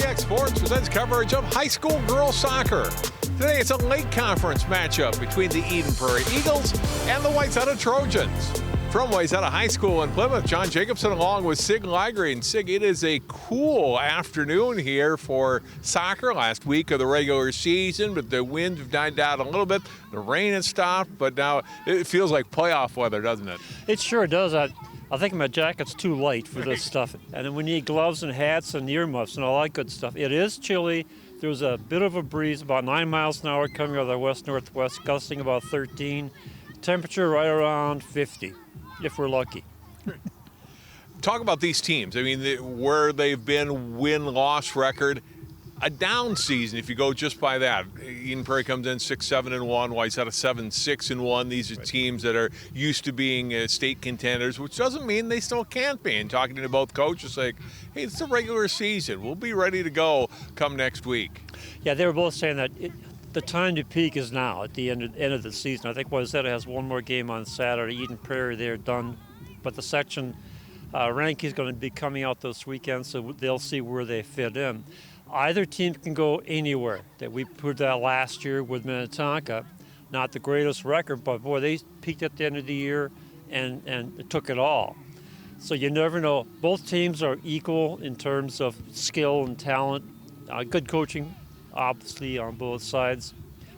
CCX Sports presents coverage of high school girls soccer. Today it's a late conference matchup between the Eden Prairie Eagles and the Wayzata Trojans. From Wayzata High School in Plymouth, John Jacobson along with Sig Ligre. And Sig, it is a cool afternoon here for soccer. Last week of the regular season, but the winds have died down a little bit. The rain has stopped, but now it feels like playoff weather, doesn't it? It sure does. I think my jacket's too light for this stuff. And then we need gloves and hats and earmuffs and all that good stuff. It is chilly. There's a bit of a breeze, about 9 miles an hour coming out of the west-northwest, gusting about 13. Temperature right around 50, if we're lucky. Talk about these teams. I mean, where they've been win-loss record. A down season, if you go just by that. Eden Prairie comes in 6-7-1, Wayzata 7-6-1. These are teams that are used to being state contenders, which doesn't mean they still can't be. And talking to both coaches, like, hey, it's a regular season. We'll be ready to go come next week. Yeah, they were both saying that the time to peak is now at the end of the season. I think Wayzata has one more game on Saturday. Eden Prairie, they're done. But the section ranking is going to be coming out this weekend, so they'll see where they fit in. Either team can go anywhere. That we proved that last year with Minnetonka. Not the greatest record, but boy, they peaked at the end of the year and took it all. So you never know. Both teams are equal in terms of skill and talent. Good coaching, obviously, on both sides.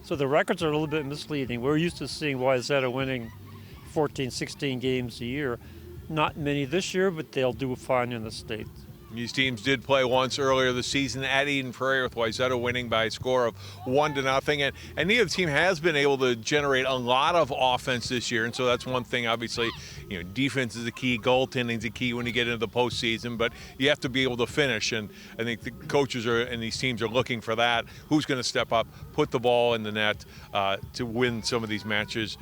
So the records are a little bit misleading. We're used to seeing Wayzata winning 14, 16 games a year. Not many this year, but they'll do fine in the state. These teams did play once earlier this season at Eden Prairie, with Wayzata winning by a score of 1-0. And neither team has been able to generate a lot of offense this year. And so that's one thing, obviously, defense is the key, goaltending is the key when you get into the postseason, but you have to be able to finish. And I think the coaches and these teams are looking for that. Who's going to step up, put the ball in the net to win some of these matches,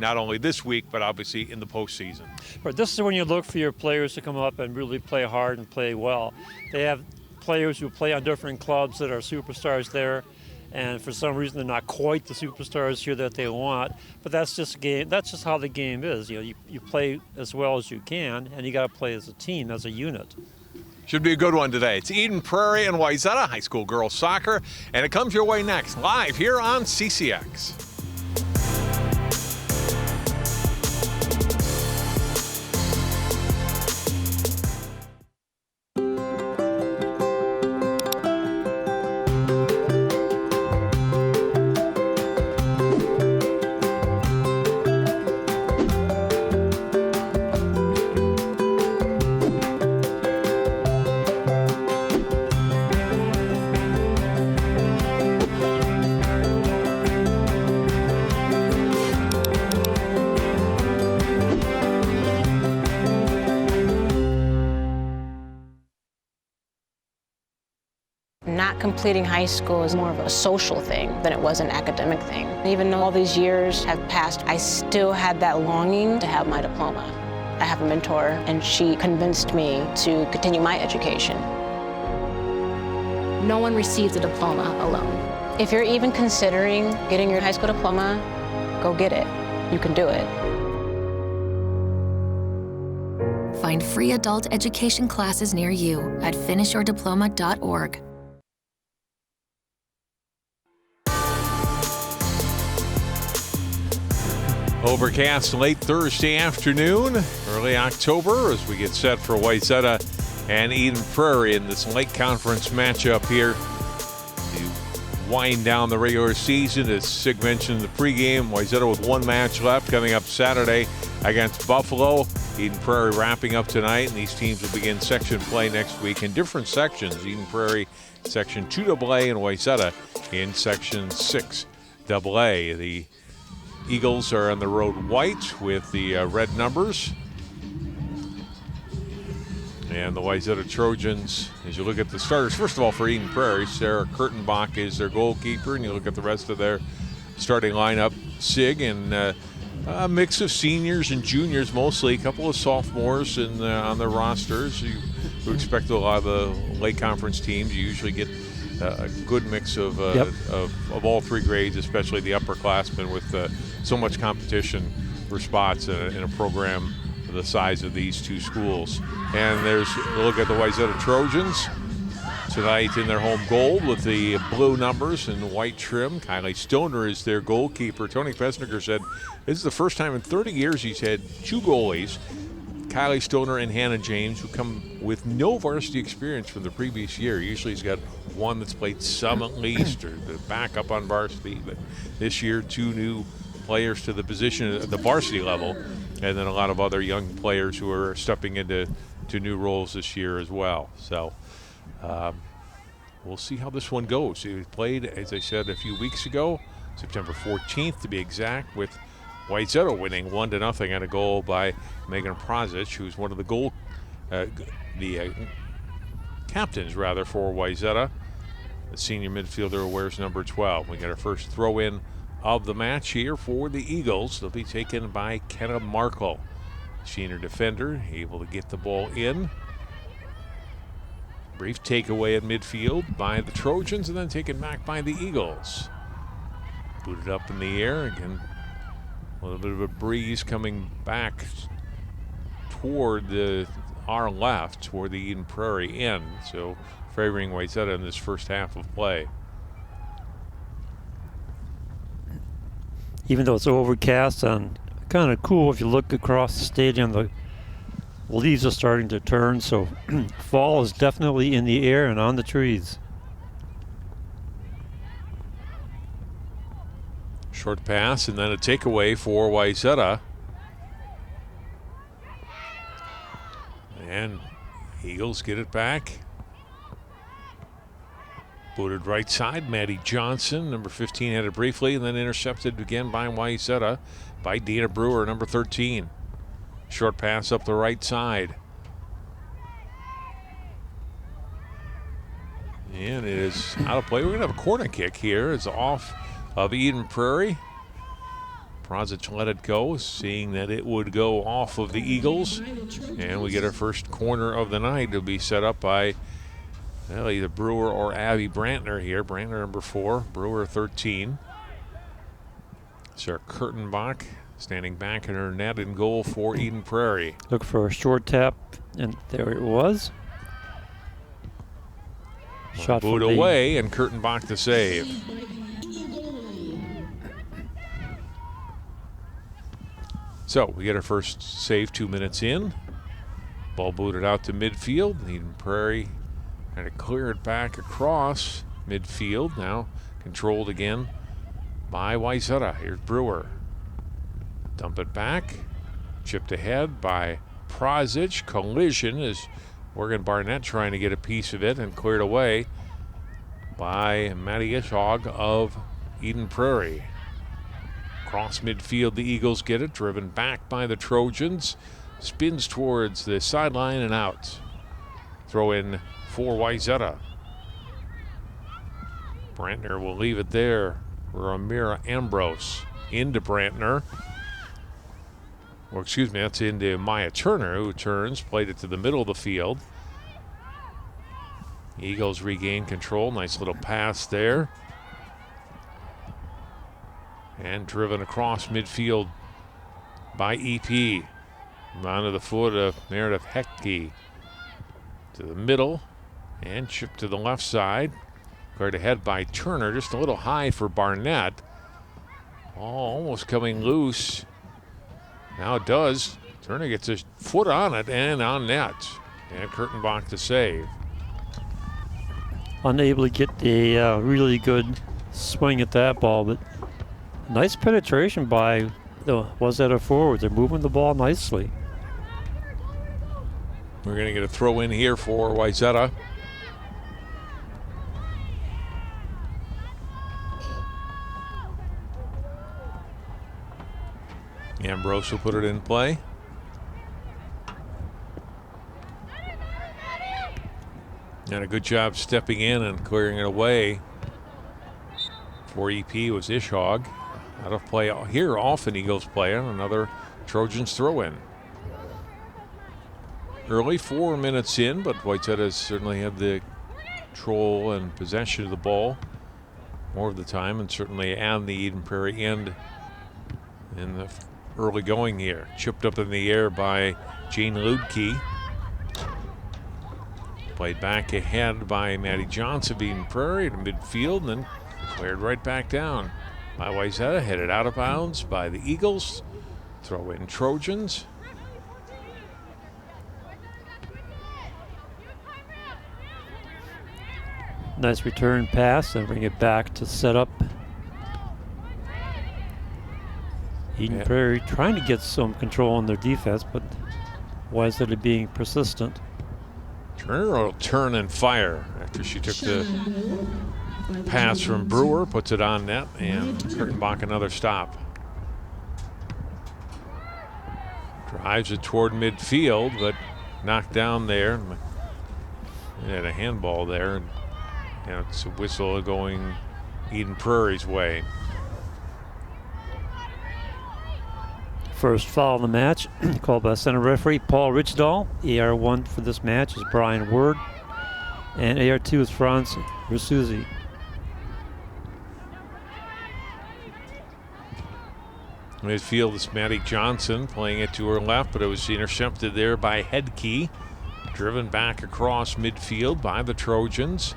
not only this week, but obviously in the postseason. Right, this is when you look for your players to come up and really play hard and play well. They have players who play on different clubs that are superstars there, and for some reason they're not quite the superstars here that they want. But that's just game. That's just how the game is. You play as well as you can, and you got to play as a team, as a unit. Should be a good one today. It's Eden Prairie and Wayzata High School Girls Soccer, and it comes your way next, live here on CCX. Not completing high school is more of a social thing than it was an academic thing. Even though all these years have passed, I still had that longing to have my diploma. I have a mentor, and she convinced me to continue my education. No one receives a diploma alone. If you're even considering getting your high school diploma, go get it. You can do it. Find free adult education classes near you at finishyourdiploma.org. Overcast late Thursday afternoon, early October, as we get set for Wayzata and Eden Prairie in this late conference matchup here. You wind down the regular season, as Sig mentioned in the pregame. Wayzata with one match left coming up Saturday against Buffalo. Eden Prairie wrapping up tonight, and these teams will begin section play next week in different sections. Eden Prairie Section 2AA and Wayzata in Section 6AA. The Eagles are on the road white with the red numbers. And the Wayzata Trojans, as you look at the starters, first of all for Eden Prairie, Sarah Kurtenbach is their goalkeeper, and you look at the rest of their starting lineup, Sig, and a mix of seniors and juniors mostly, a couple of sophomores on their rosters. You expect a lot of the late conference teams. You usually get a good mix of all three grades, especially the upperclassmen, with so much competition for spots in a program the size of these two schools. And there's a look at the Wayzata Trojans. tonight in their home gold with the blue numbers and white trim. Kylie Stoner is their goalkeeper. Tony Pesniger said this is the first time in 30 years he's had two goalies, Kylie Stoner and Hannah James, who come with no varsity experience from the previous year. Usually he's got one that's played some at least, or the backup on varsity. But this year, two new players to the position at the varsity level, and then a lot of other young players who are stepping into new roles this year as well. So we'll see how this one goes. It played, as I said, a few weeks ago, September 14th to be exact, with Wayzata winning 1-0 on a goal by Megan Prozic, who's one of the captains rather for Wayzata, the senior midfielder who wears number 12. We got our first throw-in of the match here for the Eagles. They'll be taken by Kenna Markle, senior defender, able to get the ball in. Brief takeaway at midfield by the Trojans, and then taken back by the Eagles. Booted up in the air again. A little bit of a breeze coming back toward our left, toward the Eden Prairie end. So favoring Wayzata in this first half of play. Even though it's overcast and kind of cool, if you look across the stadium, the leaves are starting to turn. So fall is definitely in the air and on the trees. Short pass and then a takeaway for Wayzata. And Eagles get it back. Booted right side, Maddie Johnson, number 15, had it briefly, and then intercepted again by Wayzata by Dina Brewer, number 13. Short pass up the right side. And it is out of play. We're going to have a corner kick here. It's off of Eden Prairie. Prozic let it go, seeing that it would go off of the Eagles. And we get our first corner of the night. It'll be set up by either Brewer or Abby Brandtner here. Brandtner number 4, Brewer 13. Sarah Kurtenbach standing back in her net in goal for Eden Prairie. Look for a short tap, and there it was. Shot boot away, and Kurtenbach to save. So we get our first save 2 minutes in. Ball booted out to midfield. Eden Prairie trying to clear it back across midfield. Now controlled again by Wayzata. Here's Brewer. Dump it back. Chipped ahead by Prozic. Collision is Morgan Barnett trying to get a piece of it, and cleared away by Maddie Ishog of Eden Prairie. Cross midfield, the Eagles get it, driven back by the Trojans. Spins towards the sideline and out. Throw in for Wayzata. Brandtner will leave it there. Ramira Ambrose into Brandtner. Or excuse me, that's into Maya Turner, who turns, played it to the middle of the field. Eagles regain control. Nice little pass there. And driven across midfield by EP. Onto the foot of Meredith Hechtke. To the middle. And chipped to the left side. Cleared ahead by Turner. Just a little high for Barnett. Ball almost coming loose. Now it does. Turner gets his foot on it and on net. And Kurtenbach to save. Unable to get a really good swing at that ball, but nice penetration by the Wayzata forwards. They're moving the ball nicely. We're going to get a throw in here for Wayzata. Ambrose will put it in play. And a good job stepping in and clearing it away. For EP was Ishog. Out of play here, off an Eagles player. Another Trojans throw in. Early, 4 minutes in, but Wayzata certainly had the control and possession of the ball more of the time, and certainly on the Eden Prairie end in the early going here. Chipped up in the air by Jean Ludke. Played back ahead by Maddie Johnson of Eden Prairie to midfield and then cleared right back down by Wayzata. Headed out of bounds by the Eagles. Throw in Trojans. Nice return pass and bring it back to set up. Eden Prairie trying to get some control on their defense, but Wayzata being persistent. Turner will turn and fire after she took the pass from Brewer, puts it on net, and Kurtenbach another stop. Drives it toward midfield, but knocked down there. They had a handball there, and it's a whistle going Eden Prairie's way. First foul of the match, called by center referee Paul Richdahl. AR1 for this match is Brian Word, and AR2 is Franz Rasuzi. Midfield is Maddie Johnson playing it to her left, but it was intercepted there by Headkey. Driven back across midfield by the Trojans.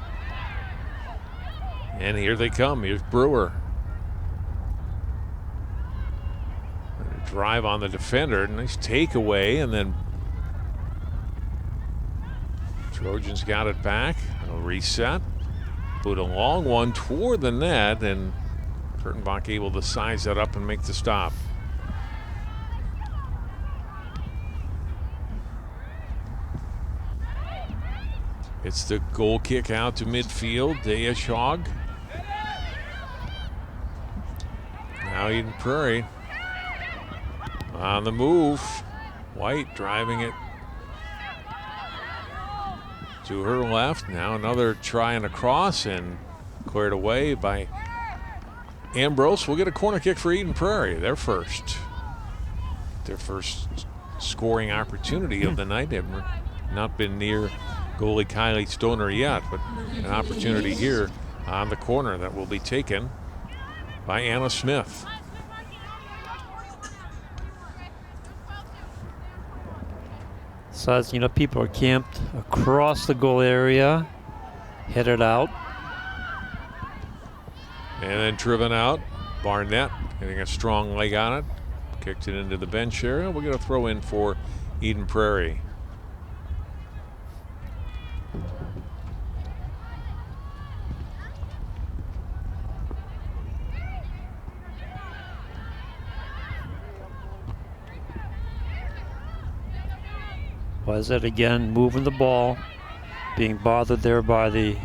And here they come. Here's Brewer. Drive on the defender. Nice takeaway, and then Trojans got it back. A reset. Put a long one toward the net, and Kurtenbach able to size that up and make the stop. It's the goal kick out to midfield. Deashog. Now Eden Prairie on the move. White driving it to her left. Now another try and a cross, and cleared away by Ambrose. Will get a corner kick for Eden Prairie. Their first scoring opportunity of the night. They've not been near goalie Kylie Stoner yet, but an opportunity here on the corner that will be taken by Anna Smith. So as you know, people are camped across the goal area, headed out. And then driven out. Barnett getting a strong leg on it. Kicked it into the bench area. We'll get a throw in for Eden Prairie. Wayzata again moving the ball, being bothered there by the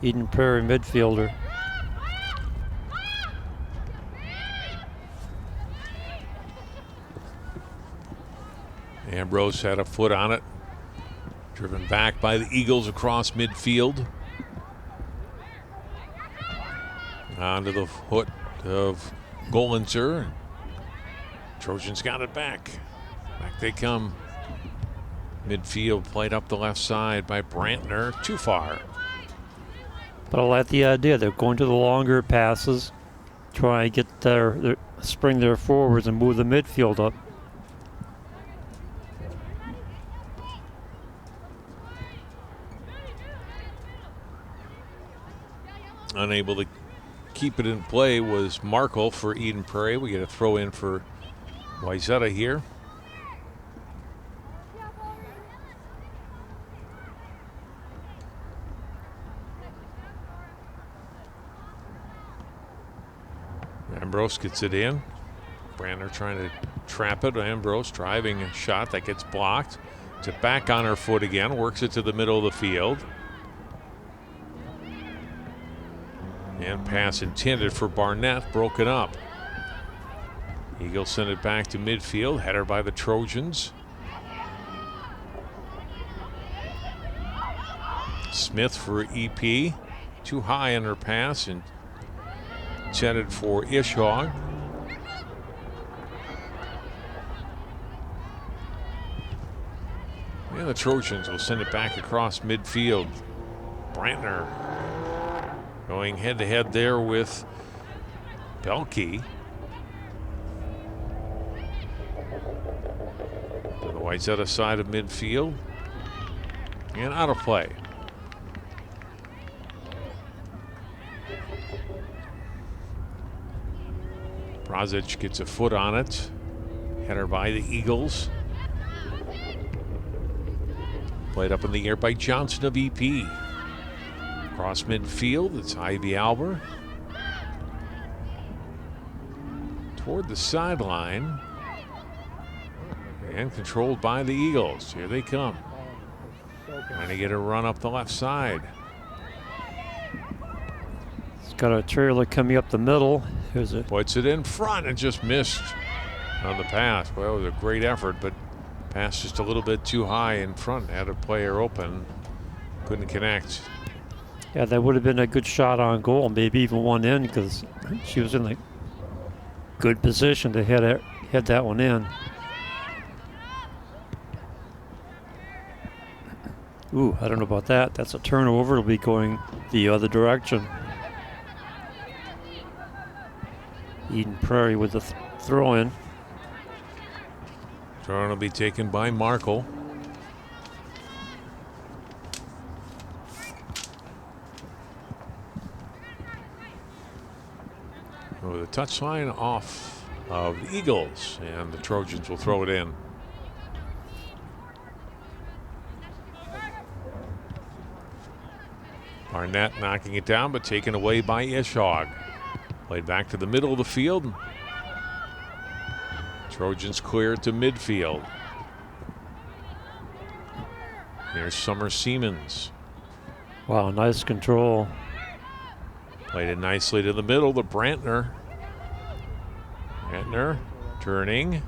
Eden Prairie midfielder. Ambrose had a foot on it. Driven back by the Eagles across midfield. Onto the foot of Golinzer. Trojans got it back. Back they come. Midfield played up the left side by Brandtner. Too far. But I like the idea. They're going to the longer passes, try and get their spring their forwards and move the midfield up. Unable to keep it in play was Markle for Eden Prairie. We get a throw in for Wayzata here. Ambrose gets it in. Brandtner trying to trap it. Ambrose driving a shot that gets blocked. It's it back on her foot again. Works it to the middle of the field. And pass intended for Barnett, broken up. Eagles send it back to midfield, header by the Trojans. Smith for EP, too high on her pass and intended for Ishog. And the Trojans will send it back across midfield. Brandtner going head-to-head there with Belkey. To the Wayzata side of midfield. And out of play. Prozic gets a foot on it. Header by the Eagles. Played up in the air by Johnson of EP. Across midfield, it's Ivy Albert. Toward the sideline. And controlled by the Eagles. Here they come. Trying to get a run up the left side. It's got a trailer coming up the middle. Puts it in front and just missed on the pass. Well, it was a great effort, but pass just a little bit too high in front. Had a player open. Couldn't connect. Yeah, that would have been a good shot on goal, maybe even one in, because she was in a good position to head that one in. Ooh, I don't know about that. That's a turnover. It'll be going the other direction. Eden Prairie with the throw in. Throw will be taken by Markle. With a touchline off of the Eagles, and the Trojans will throw it in. Barnett knocking it down, but taken away by Ishog. Played back to the middle of the field. Trojans clear to midfield. There's Summer Siemens. Wow, nice control. Played it nicely to the middle to Brandtner. Brandtner turning.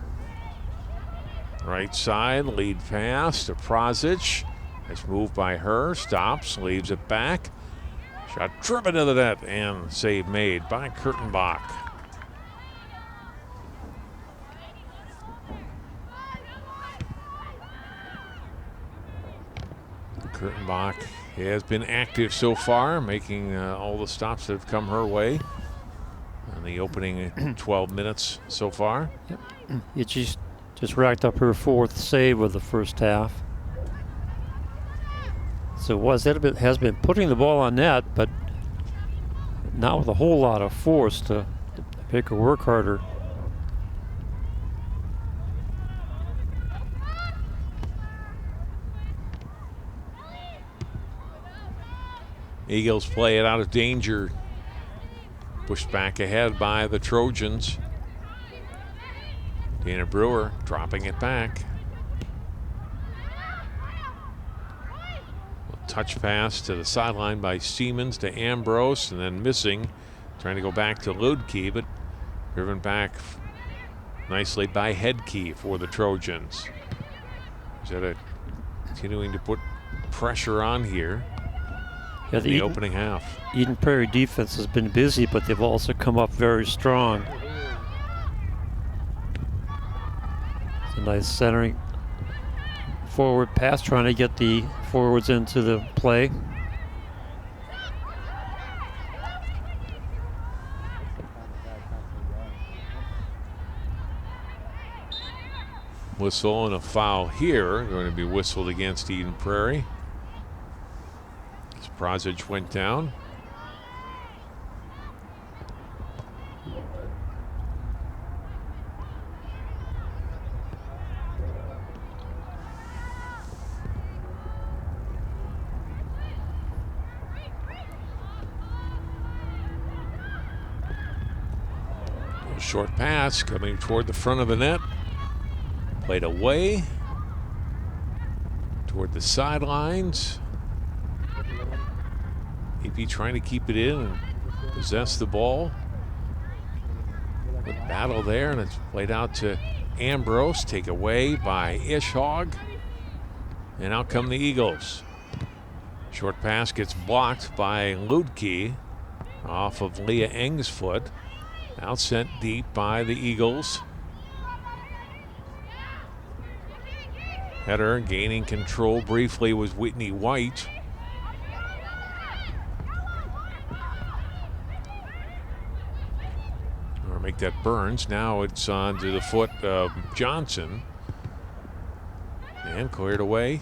Right side, lead pass to Prozic. Nice move by her, stops, leaves it back. Shot driven to the net and save made by Kurtenbach. Kurtenbach has been active so far, making all the stops that have come her way in the opening 12 minutes so far. Yep. She's just racked up her fourth save of the first half. So has been putting the ball on net, but not with a whole lot of force to make her work harder. Eagles play it out of danger. Pushed back ahead by the Trojans. Dana Brewer dropping it back. Touch pass to the sideline by Siemens to Ambrose, and then missing. Trying to go back to Ludke, but driven back nicely by Headkey for the Trojans. Wayzata continuing to put pressure on here in the opening half. Eden Prairie defense has been busy, but they've also come up very strong. It's a nice centering forward pass, trying to get the forwards into the play. Whistle and a foul here going to be whistled against Eden Prairie. As Prozic went down. Short pass coming toward the front of the net. Played away toward the sidelines. AP trying to keep it in and possess the ball. Good battle there, and it's played out to Ambrose. Take away by Ishog. And out come the Eagles. Short pass gets blocked by Ludke off of Leah Eng's foot. Out sent deep by the Eagles. Header gaining control briefly was Whitney White. Or make that Burns. Now it's on to the foot of Johnson. And cleared away.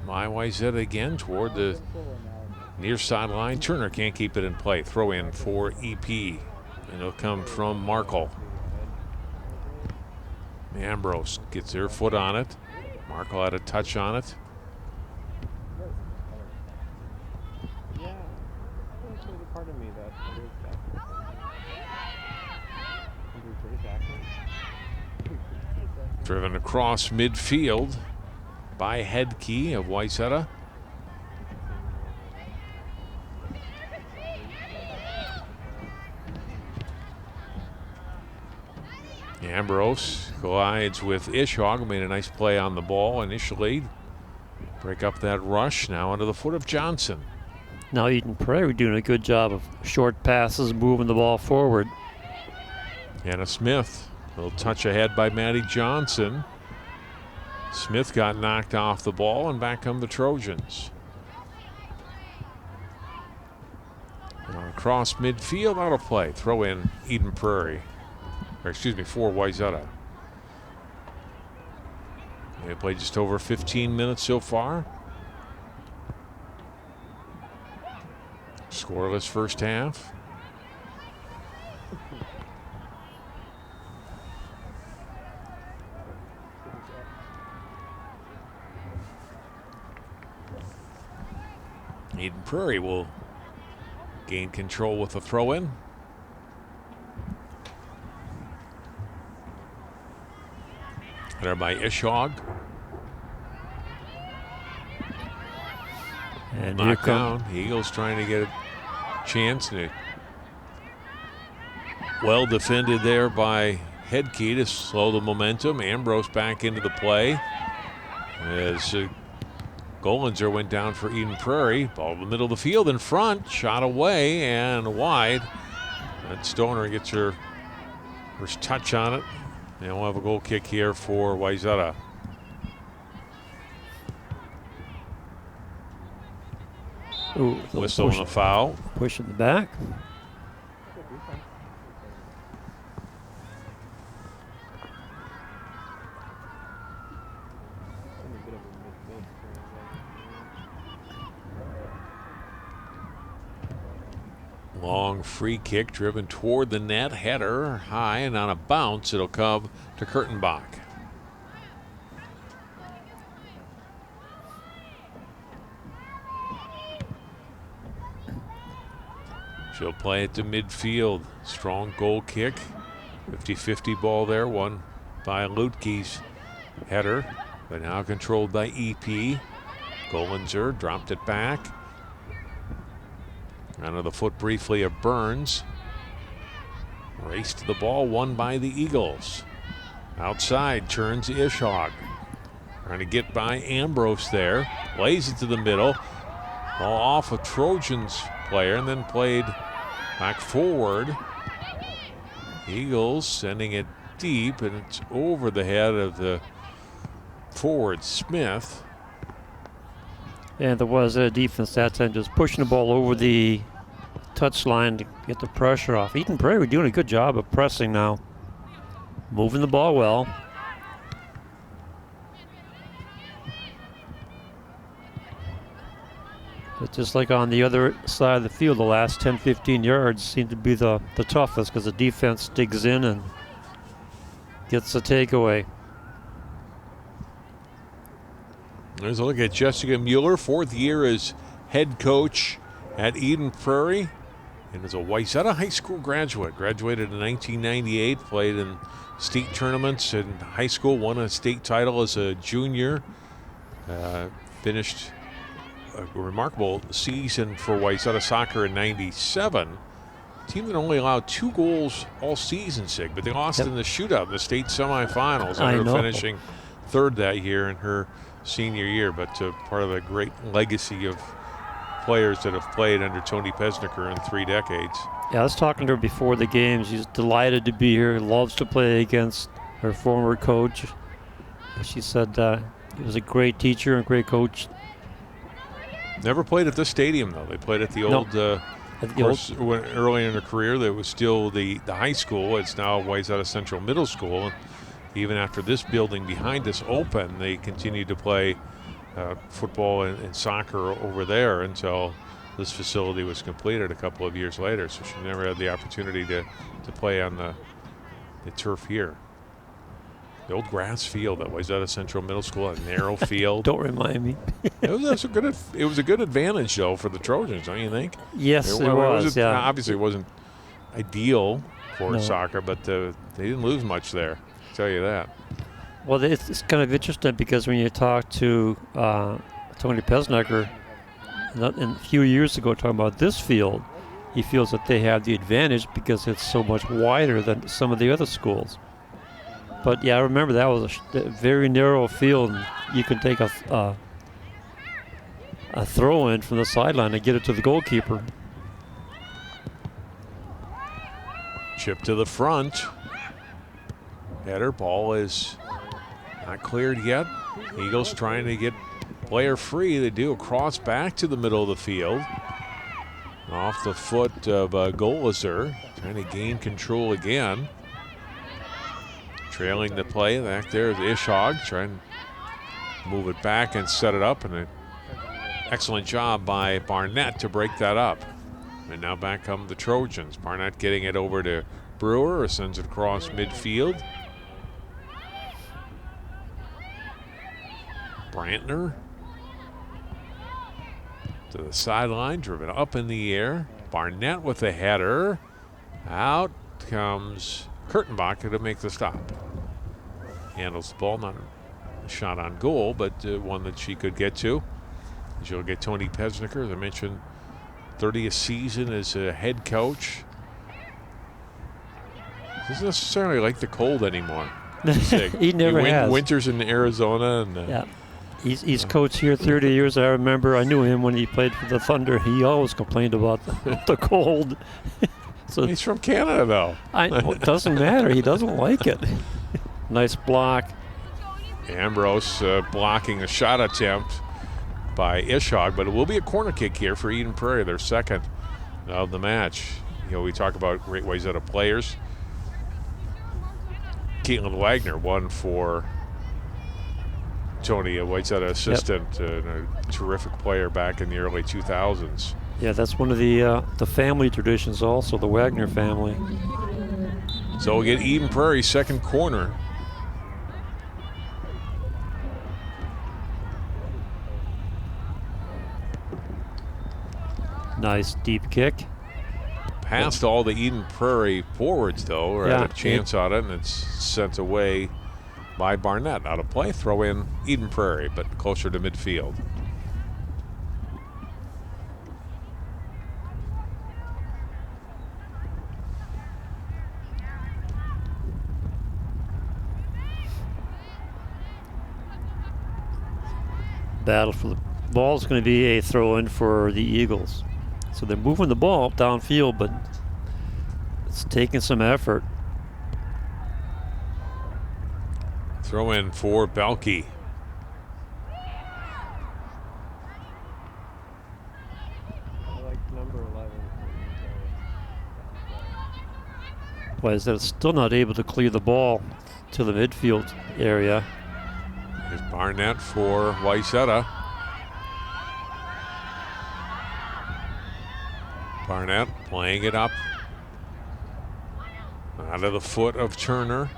by Wayzata again toward the near sideline. Turner can't keep it in play. Throw in for EP. And it'll come from Markle. Ambrose gets their foot on it. Markle had a touch on it. Driven across midfield by Headkey of Wayzata. Ambrose collides with Ishog, made a nice play on the ball initially. Break up that rush, now onto the foot of Johnson. Now Eden Prairie doing a good job of short passes, moving the ball forward. Anna Smith, a little touch ahead by Maddie Johnson. Smith got knocked off the ball, and back come the Trojans. And across midfield, out of play. Throw in Eden Prairie. Or excuse me, for Wayzata. They played just over 15 minutes so far. Scoreless first half. Eden Prairie will gain control with the throw-in. There by Ishog. And here down. Eagles trying to get a chance. And well defended there by Headkey to slow the momentum. Ambrose back into the play as Golenzer went down for Eden Prairie. Ball in the middle of the field in front. Shot away and wide. And Stoner gets her first touch on it. And we'll have a goal kick here for Wayzata. Ooh, whistle and a foul. Push in the back. Long free kick driven toward the net. Header high, and on a bounce it'll come to Kurtenbach. She'll play it to midfield. Strong goal kick. 50-50 ball there. Won by Lutke's header, but now controlled by EP. Golenzer dropped it back. Under the foot briefly of Burns. Race to the ball, won by the Eagles. Outside turns Ishog. Trying to get by Ambrose there. Lays it to the middle. Ball off a Trojans player and then played back forward. Eagles sending it deep, and it's over the head of the forward, Smith. And there was a defense that time just pushing the ball over the touchline to get the pressure off. Eden Prairie doing a good job of pressing now. Moving the ball well. But just like on the other side of the field, the last 10-15 yards seem to be the toughest because the defense digs in and gets a takeaway. There's a look at Jessica Mueller, fourth year as head coach at Eden Prairie, and is a Wayzata High School graduate. Graduated in 1998, played in state tournaments in high school, won a state title as a junior, finished a remarkable season for Wayzata soccer in '97. Team that only allowed 2 goals all season, Sig, but they lost in the shootout in the state semifinals. Ended up finishing third that year in her senior year, but part of a great legacy of players that have played under Tony Pesniker in 3 decades. Yeah, I was talking to her before the game. She's delighted to be here, loves to play against her former coach. She said he was a great teacher and great coach. Never played at this stadium, though. They played at the old, of course, early in her career, there was still the high school. It's now Wayzata Central Middle School. And even after this building behind us opened, they continued to play football and soccer over there until this facility was completed a couple of years later. So she never had the opportunity to play on the turf here. The old grass field at Wayzata Central Middle School, a narrow field. Don't remind me. It was a good advantage, though, for the Trojans, don't you think? Yes, it was. Yeah. Obviously, it wasn't ideal for soccer, but they didn't lose much there. I'll tell you that. Well, it's kind of interesting because when you talk to Tony Pesnecker a few years ago talking about this field, he feels that they have the advantage because it's so much wider than some of the other schools. But yeah, I remember that was a very narrow field. And you can take a throw in from the sideline and get it to the goalkeeper. Chip to the front. Header ball is not cleared yet. Eagles trying to get player free. They do a cross back to the middle of the field. Off the foot of Golazer, trying to gain control again. Trailing the play back there is Ishog, trying to move it back and set it up, and an excellent job by Barnett to break that up. And now back come the Trojans. Barnett getting it over to Brewer, sends it across midfield. Brandtner to the sideline, driven up in the air. Barnett with a header. Out comes Kurtenbach to make the stop. Handles the ball, not a shot on goal, but one that she could get to. She'll get Tony Pesnecker, as I mentioned, 30th season as a head coach. Doesn't necessarily like the cold anymore. He never has. Winters in Arizona. And, yeah. He's coached here 30 years. I remember I knew him when he played for the Thunder. He always complained about the cold. So he's from Canada, though. It doesn't matter. He doesn't like it. Nice block. Ambrose blocking a shot attempt by Ishog, but it will be a corner kick here for Eden Prairie, their second of the match. You know, we talk about great Wayzata players. Caitlin Wagner won for Tony, a Wayzata assistant, and a terrific player back in the early 2000s. Yeah, that's one of the family traditions also, the Wagner family. So we'll get Eden Prairie second corner. Nice deep kick. Past all the Eden Prairie forwards, though, or had a chance on it, and it's sent away by Barnett. Out of play, throw in Eden Prairie, but closer to midfield. Battle for the ball is going to be a throw-in for the Eagles. So they're moving the ball downfield, but it's taking some effort. Throw in for Belke. Number 11. Was that still not able to clear the ball to the midfield area. Here's Barnett for Wayzata. Barnett playing it up out of the foot of Turner.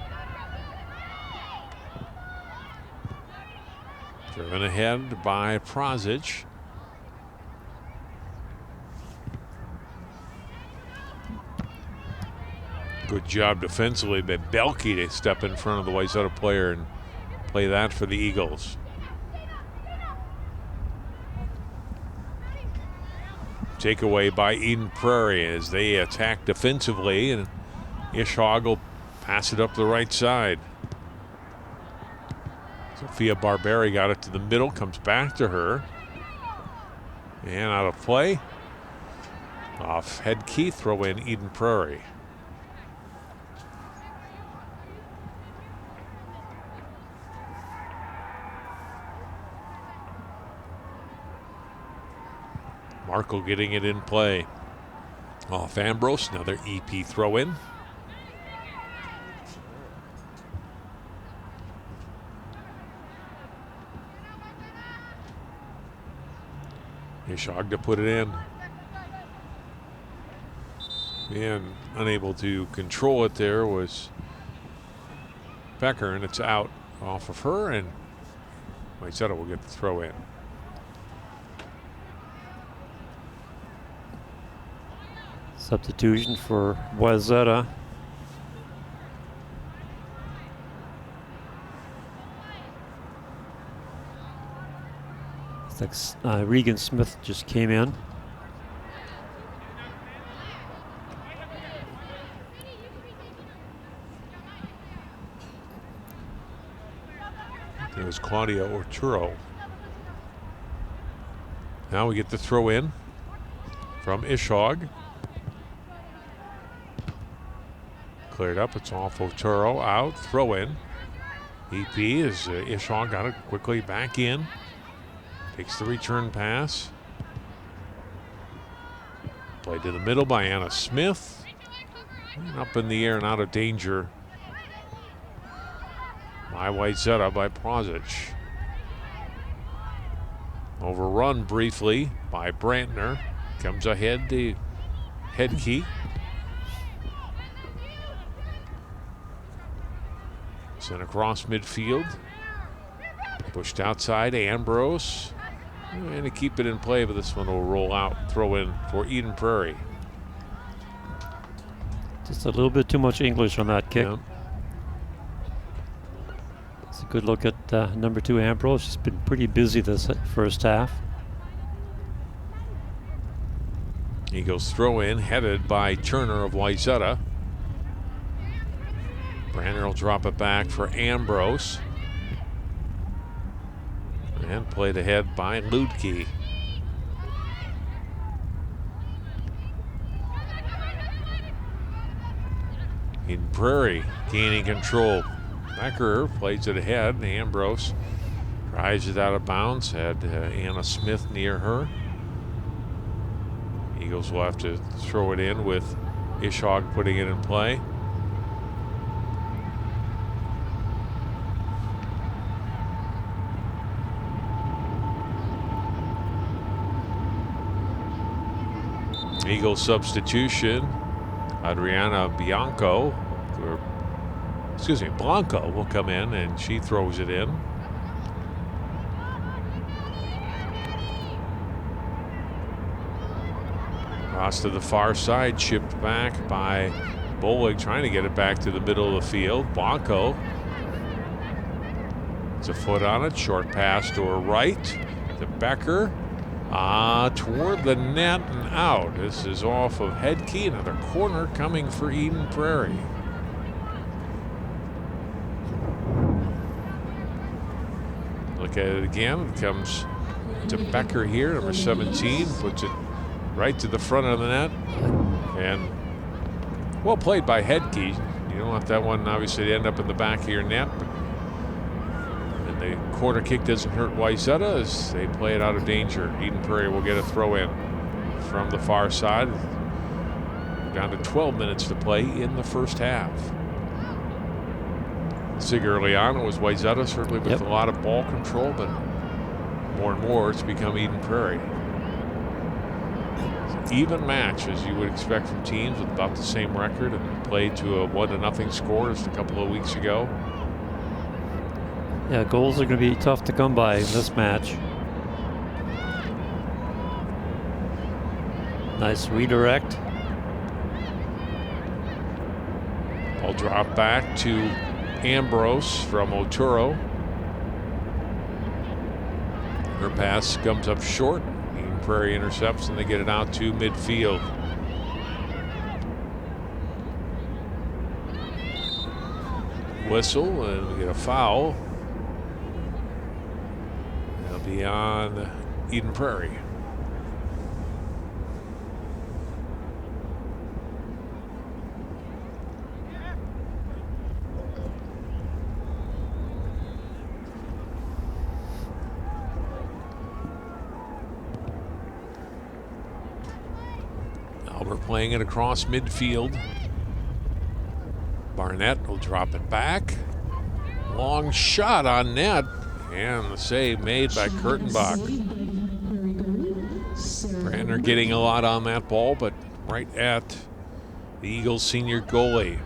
Driven ahead by Prozic. Good job defensively by Belke to step in front of the Wayzata player and play that for the Eagles. Takeaway by Eden Prairie as they attack defensively, and Ishog will pass it up the right side. Sophia Barberi got it to the middle, comes back to her. And out of play. Off head key, throw in Eden Prairie. Markle getting it in play. Off Ambrose, another EP throw in. Ishog to put it in. And unable to control it there was Becker, and it's out off of her, and Wayzata will get the throw in. Substitution for Wayzata. It's like Regan Smith just came in. It was Claudia Orturo. Now we get the throw in from Ishog. Cleared up, it's off Otero, out, throw in. EP is Ishog got it quickly back in. Takes the return pass. Played to the middle by Anna Smith. And up in the air and out of danger by Wayzata by Prozic. Overrun briefly by Brandtner. Comes ahead to Hedke. Sent across midfield. Pushed outside, Ambrose. And to keep it in play, but this one will roll out, throw in for Eden Prairie. Just a little bit too much English on that kick. Yeah. It's a good look at number 2 Ambrose. She's been pretty busy this first half. Eagles throw in, headed by Turner of Wayzata. Brandtner will drop it back for Ambrose. And played ahead by Ludke. Eden Prairie gaining control. Becker plays it ahead. Ambrose tries it out of bounds. Had Anna Smith near her. Eagles will have to throw it in with Ishog putting it in play. Eagles substitution. Adriana Blanco will come in, and she throws it in. Cross to the far side, chipped back by Bolig, trying to get it back to the middle of the field. Blanco. It's a foot on it, short pass to her right to Becker. Toward the net and out. This is off of Hedke. Another corner coming for Eden Prairie. Look at it again. It comes to Becker here, number 17. Puts it right to the front of the net. And well played by Hedke. You don't want that one, obviously, to end up in the back of your net. But the corner kick doesn't hurt Wayzata as they play it out of danger. Eden Prairie will get a throw in from the far side. Down to 12 minutes to play in the first half. Sig early on, it was Wayzata, certainly with a lot of ball control, but more and more it's become Eden Prairie. It's an even match, as you would expect from teams with about the same record and played to a 1-0 score just a couple of weeks ago. Yeah, goals are going to be tough to come by in this match. Nice redirect. Ball drop back to Ambrose from Otero. Her pass comes up short. Eden Prairie intercepts and they get it out to midfield. Whistle and we get a foul. It'll be on Eden Prairie. We're playing it across midfield. Barnett will drop it back. Long shot on net. And the save made by Kurtenbach. Brandtner getting a lot on that ball, but right at the Eagles senior goalie.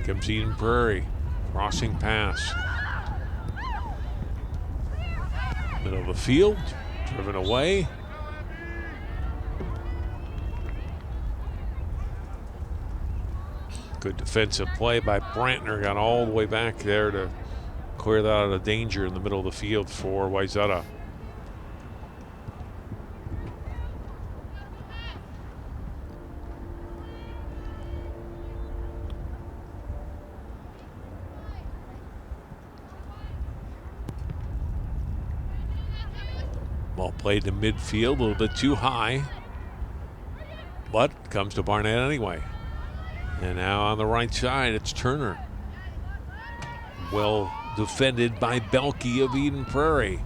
Comes Eden Prairie, crossing pass. Middle of the field, driven away. Good defensive play by Brandtner, got all the way back there to clear that out of danger in the middle of the field for Wayzata. Ball played to midfield, a little bit too high, but comes to Barnett anyway. And now on the right side, it's Turner. Well defended by Belke of Eden Prairie.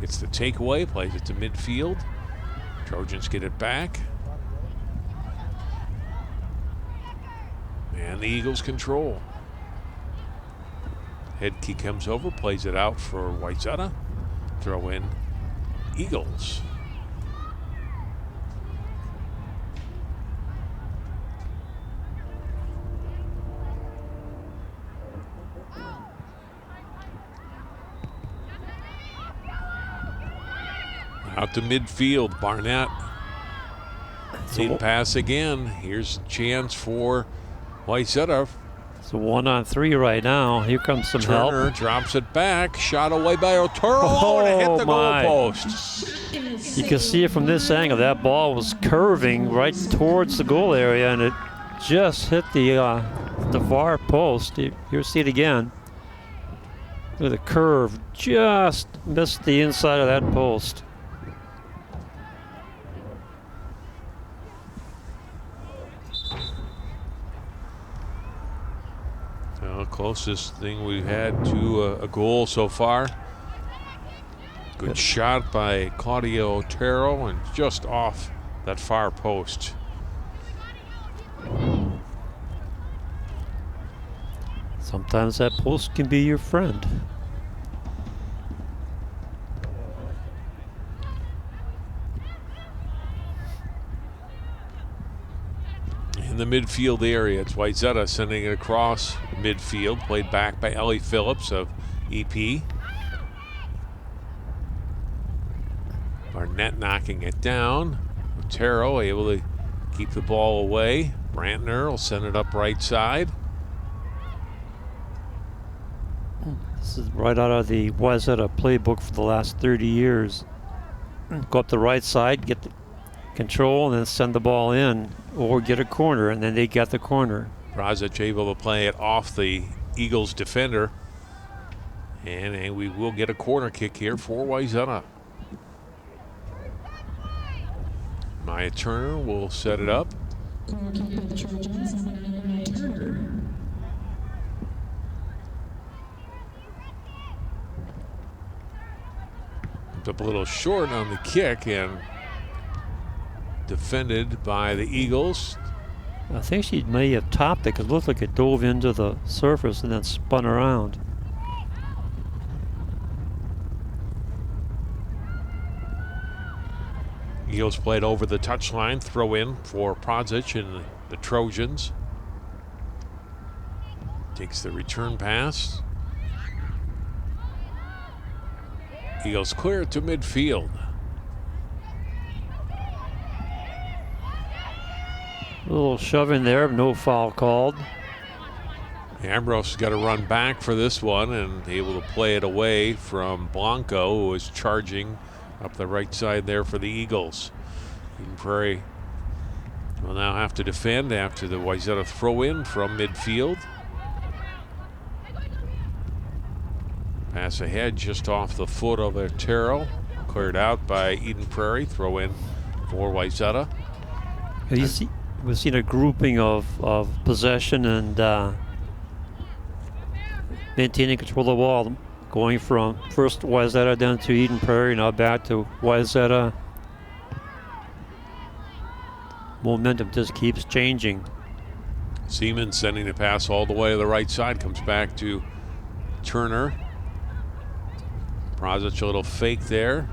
It's the takeaway, plays it to midfield. Trojans get it back. And the Eagles control. Headkey comes over, plays it out for Wayzata. Throw in Eagles. Out to midfield, Barnett. Lead pass again. Here's a chance for Wayzata. It's a 1-on-3 right now. Here comes some Turner help. drops it back. Shot away by Otero. And it hit the goalpost. You can see it from this angle. That ball was curving right towards the goal area, and it just hit the far post. You'll see it again. Look at the curve. Just missed the inside of that post. Closest thing we've had to a goal so far. Good shot by Claudio Otero and just off that far post. Sometimes that post can be your friend. In the midfield area, it's Wayzata sending it across midfield, played back by Ellie Phillips of EP. Barnett knocking it down. Otero able to keep the ball away. Brandtner will send it up right side. This is right out of the Wayzata playbook for the last 30 years. Go up the right side, get the control, and then send the ball in, or get a corner, and then they get the corner. Prazic able to play it off the Eagles defender. And we will get a corner kick here for Wayzata. Maya Turner will set it up. Up a little short on the kick and defended by the Eagles. I think she may have topped it because it looked like it dove into the surface and then spun around. Eagles played over the touchline, throw in for Prazic and the Trojans. Takes the return pass. Eagles clear it to midfield. A little shove in there, no foul called. Ambrose got to run back for this one and able to play it away from Blanco, who was charging up the right side there for the Eagles. Eden Prairie will now have to defend after the Wayzata throw in from midfield. Pass ahead just off the foot of Otero. Cleared out by Eden Prairie. Throw in for Wayzata. We've seen a grouping of possession and maintaining control of the ball, going from first Wayzata down to Eden Prairie, now back to Wayzata. Momentum just keeps changing. Seaman sending the pass all the way to the right side. Comes back to Turner. Prozic a little fake there.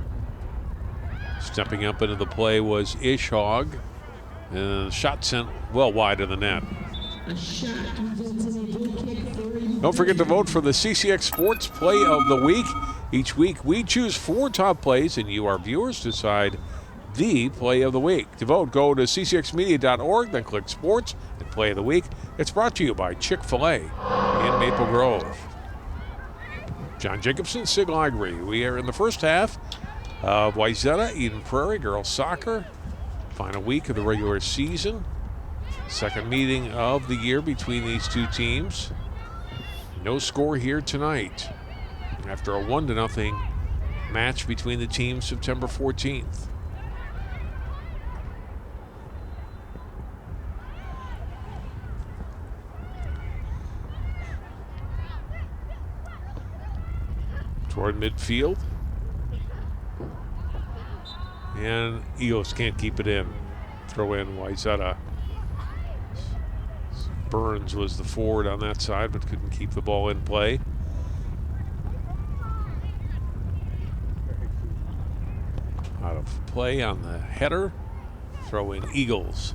Stepping up into the play was Ishog. And the shot sent well wide of the net. Don't forget to vote for the CCX Sports Play of the Week. Each week we choose 4 top plays and you, our viewers, decide the play of the week. To vote, go to ccxmedia.org, then click Sports and Play of the Week. It's brought to you by Chick-fil-A in Maple Grove. John Jacobson, Sig Lagery. We are in the first half of Wayzata, Eden Prairie girls soccer. Final week of the regular season. Second meeting of the year between these two teams. No score here tonight after a 1-0 match between the teams September 14th. Toward midfield. And Eagles can't keep it in. Throw in Wayzata. Burns was the forward on that side, but couldn't keep the ball in play. Out of play on the header. Throw in Eagles.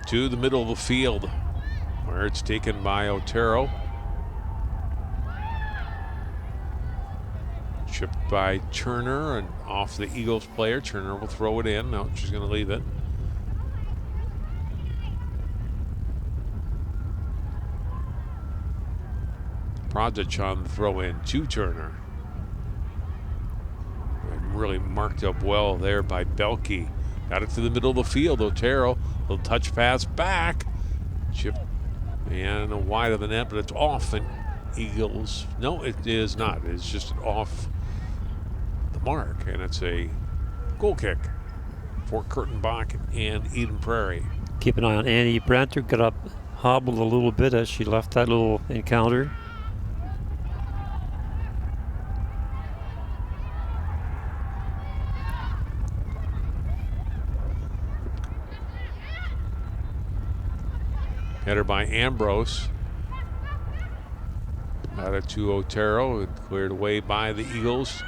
To the middle of the field, where it's taken by Otero. Chipped by Turner and off the Eagles player. Turner will throw it in. No, she's going to leave it. Prozic on the throw in to Turner. Really marked up well there by Belke. Got it to the middle of the field. Otero, little touch pass back. Chip and wide of the net, but it's off. And Eagles, no, it is not. It's just off the mark, and it's a goal kick for Kurtenbach and Eden Prairie. Keep an eye on Annie Brandtner. Got up, hobbled a little bit as she left that little encounter. Header by Ambrose. Out it to Otero and cleared away by the Eagles.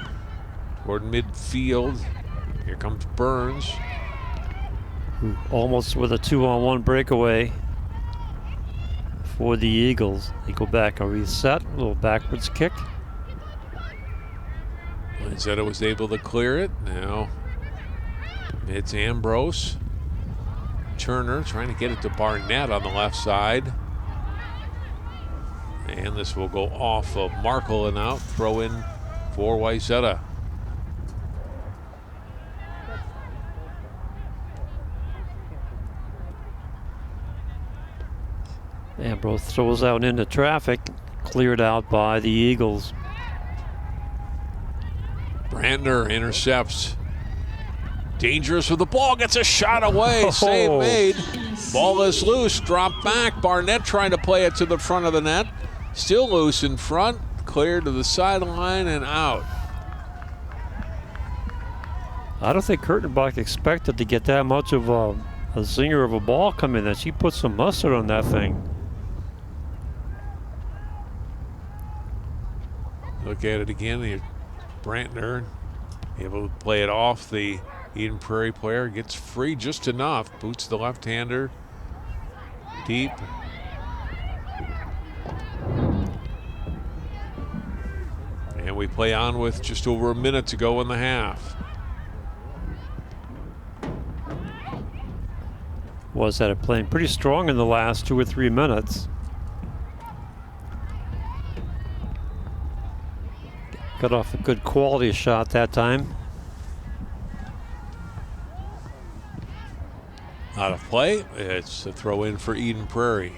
Toward midfield. Here comes Burns. Almost with a 2-on-1 breakaway for the Eagles. They go back and reset. A little backwards kick. Wayzata was able to clear it. Now it's Ambrose. Turner trying to get it to Barnett on the left side. And this will go off of Markle and out. Throw in for Wayzata. Ambrose throws out into traffic. Cleared out by the Eagles. Brandtner intercepts. Dangerous with the ball, gets a shot away, save made. Ball is loose, dropped back. Barnett trying to play it to the front of the net. Still loose in front, cleared to the sideline and out. I don't think Kurtenbach expected to get that much of a zinger of a ball coming in. She put some mustard on that thing. Look at it again. Brandtner able to play it off the Eden Prairie player, gets free just enough, boots the left-hander deep. And we play on with just over a minute to go in the half. Wayzata playing pretty strong in the last 2 or 3 minutes. Got off a good quality shot that time. Out of play, it's a throw in for Eden Prairie.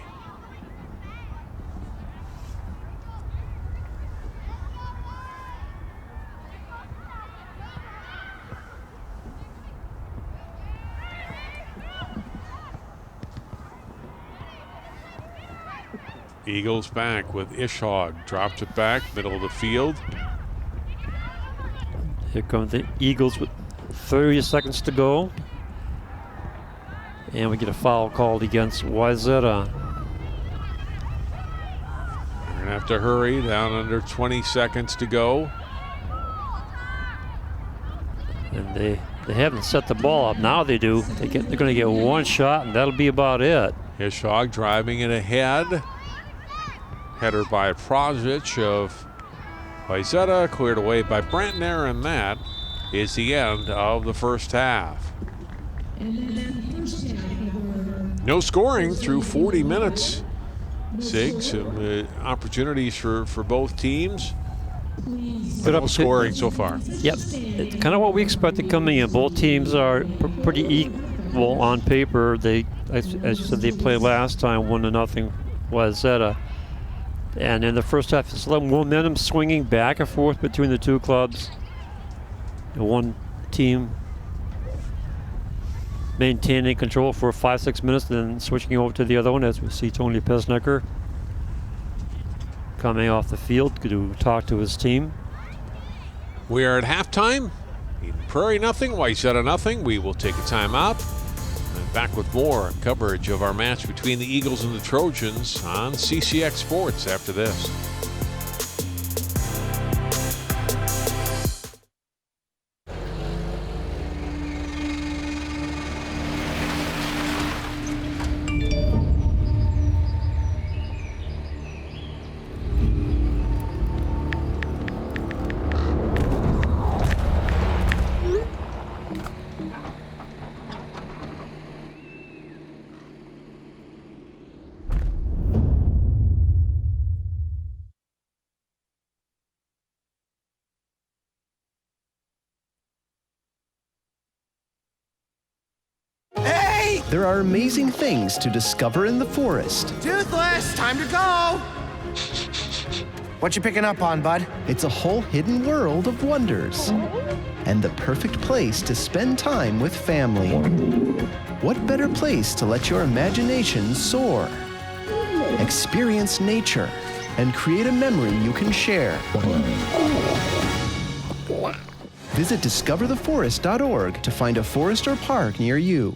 Eagles back with Ishog. Drops it back, middle of the field. Here come the Eagles with 30 seconds to go. And we get a foul called against Wayzata. We're going to have to hurry, down under 20 seconds to go. And they haven't set the ball up. Now they do. They're going to get one shot, and that'll be about it. Ishog driving it ahead. Header by Prosic of Wayzata, cleared away by Brandtner, and that is the end of the first half. No scoring through 40 minutes. Sig, some opportunities for both teams. But no scoring so far. Yep, it's kind of what we expected coming in. Both teams are pretty equal on paper. As you said, they played last time, 1-0 Wayzata. And in the first half, it's a little momentum swinging back and forth between the two clubs. And one team maintaining control for 5-6 minutes, then switching over to the other one, as we see Tony Pesnecker coming off the field to talk to his team. We are at halftime. Eden Prairie nothing, Wayzata nothing. We will take a timeout. And back with more coverage of our match between the Eagles and the Trojans on CCX Sports after this. There are amazing things to discover in the forest. Toothless, time to go! What you picking up on, bud? It's a whole hidden world of wonders. And the perfect place to spend time with family. What better place to let your imagination soar? Experience nature and create a memory you can share. Visit discovertheforest.org to find a forest or park near you.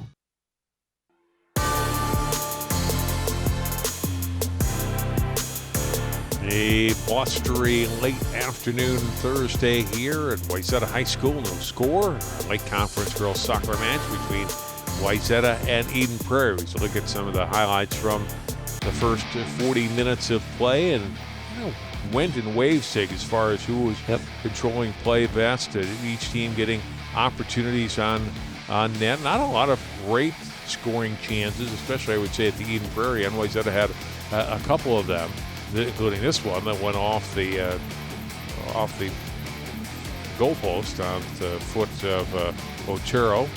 A blustery late afternoon Thursday here at Wayzata High School. No score. A late conference girls soccer match between Wayzata and Eden Prairie. So look at some of the highlights from the first 40 minutes of play, and went in waves, Sig, as far as who was controlling play best. Each team getting opportunities on net. Not a lot of great scoring chances, especially I would say at the Eden Prairie. And Wayzata had a couple of them, including this one that went off the goalpost on the foot of Osseo.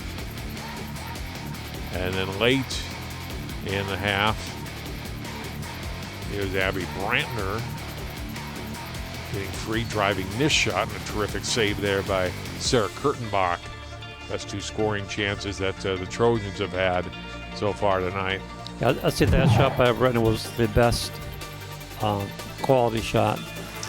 And then late in the half, here's Abby Brandtner getting free, driving this shot, and a terrific save there by Sarah Kurtenbach. That's two scoring chances that the Trojans have had so far tonight. Yeah, I'd say that shot by Brandtner was the best quality shot.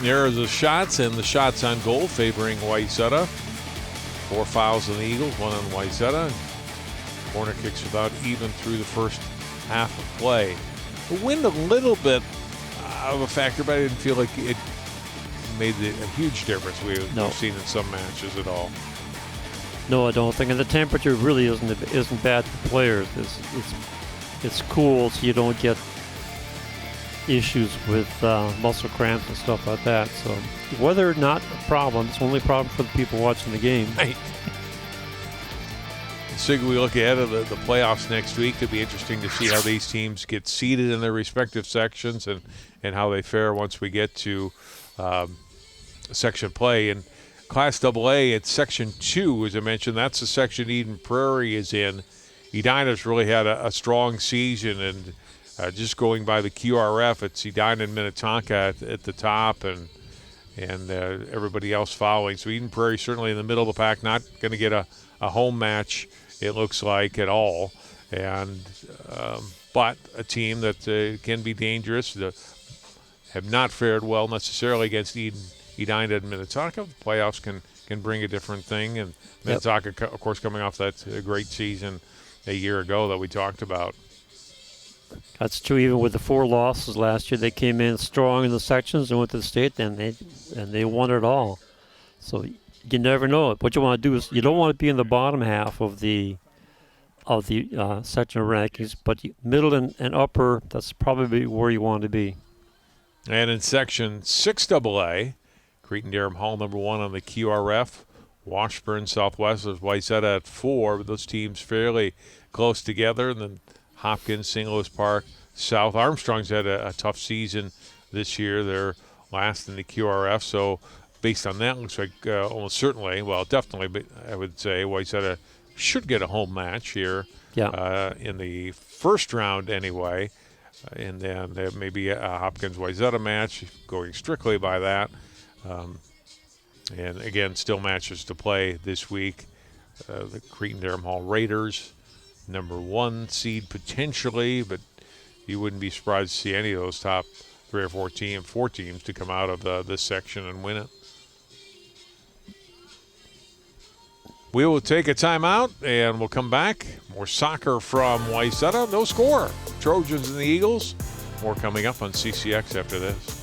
There are the shots, and the shots on goal favoring Wayzata. 4 fouls on the Eagles, 1 on Wayzata. Corner kicks about even through the first half of play. The wind a little bit of a factor, but I didn't feel like it made a huge difference we've seen in some matches at all. No, I don't think. And the temperature really isn't bad for players. It's cool, so you don't get issues with muscle cramps and stuff like that. So weather not a problem. It's only a problem for the people watching the game. Right. So we look ahead of the playoffs next week. It'll be interesting to see how these teams get seated in their respective sections and how they fare once we get to section play. And Class AA, it's Section 2, as I mentioned. That's the section Eden Prairie is in. Edina's really had a strong season, and just going by the QRF, it's Edina and Minnetonka at the top, and everybody else following. So Eden Prairie certainly in the middle of the pack, not going to get a home match, it looks like, at all. And but a team that can be dangerous. have not fared well necessarily against Edina and Minnetonka. The playoffs can bring a different thing. And Minnetonka, of course, coming off that great season a year ago that we talked about. That's true. Even with the 4 losses last year, they came in strong in the sections and went to the state, and they won it all. So you never know. What you want to do is you don't want to be in the bottom half of the sectional rankings, but middle and upper, that's probably where you want to be. And in Section 6AA, Cretin-Derham Hall number 1 on the QRF. Washburn Southwest is Wayzata at 4, but those teams fairly close together. And then Hopkins, St. Louis Park, South Armstrong's had a tough season this year. They're last in the QRF, so based on that, looks like almost certainly, well, definitely, but I would say Wayzata should get a home match here in the first round anyway. And then there may be a Hopkins-Wayzata match, going strictly by that. And again, still matches to play this week. The Cretin-Derham Hall Raiders, number 1 seed potentially, but you wouldn't be surprised to see any of those top 3 or 4 teams to come out of this section and win it. We will take a timeout and we'll come back. More soccer from Wayzata. No score. Trojans and the Eagles. More coming up on CCX after this.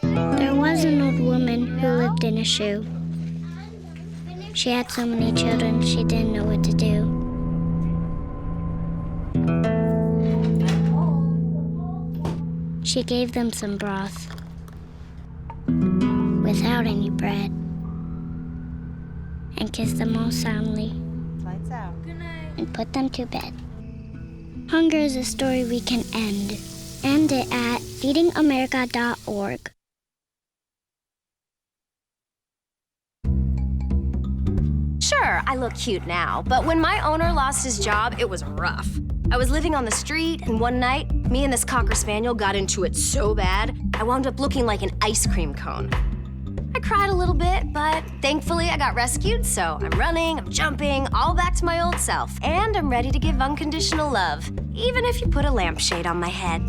There was an old woman who lived in a shoe. She had so many children, she didn't know what to do. She gave them some broth without any bread and kissed them all soundly. Lights out. And put them to bed. Hunger is a story we can end. End it at feedingamerica.org. Sure, I look cute now, but when my owner lost his job, it was rough. I was living on the street, and one night, me and this Cocker Spaniel got into it so bad, I wound up looking like an ice cream cone. I cried a little bit, but thankfully I got rescued, so I'm running, I'm jumping, all back to my old self, and I'm ready to give unconditional love, even if you put a lampshade on my head.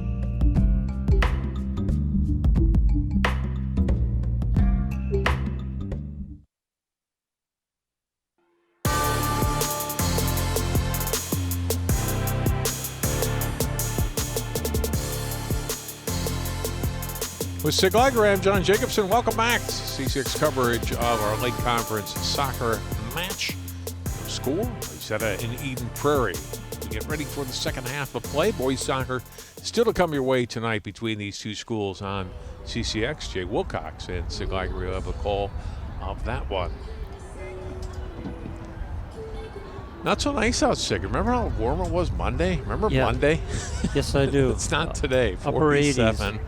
With Sig Liger, I'm John Jacobson. Welcome back to C6 coverage of our Lake Conference soccer match. No score, Wayzata in Eden Prairie. We get ready for the second half of play. Boys soccer still to come your way tonight between these two schools on CCX. Jay Wilcox and Sig Liger will have a call of that one. Not so nice out, Sig. Remember how warm it was Monday? Remember Monday? Yes, I do. It's not today. Upper 47. 80s.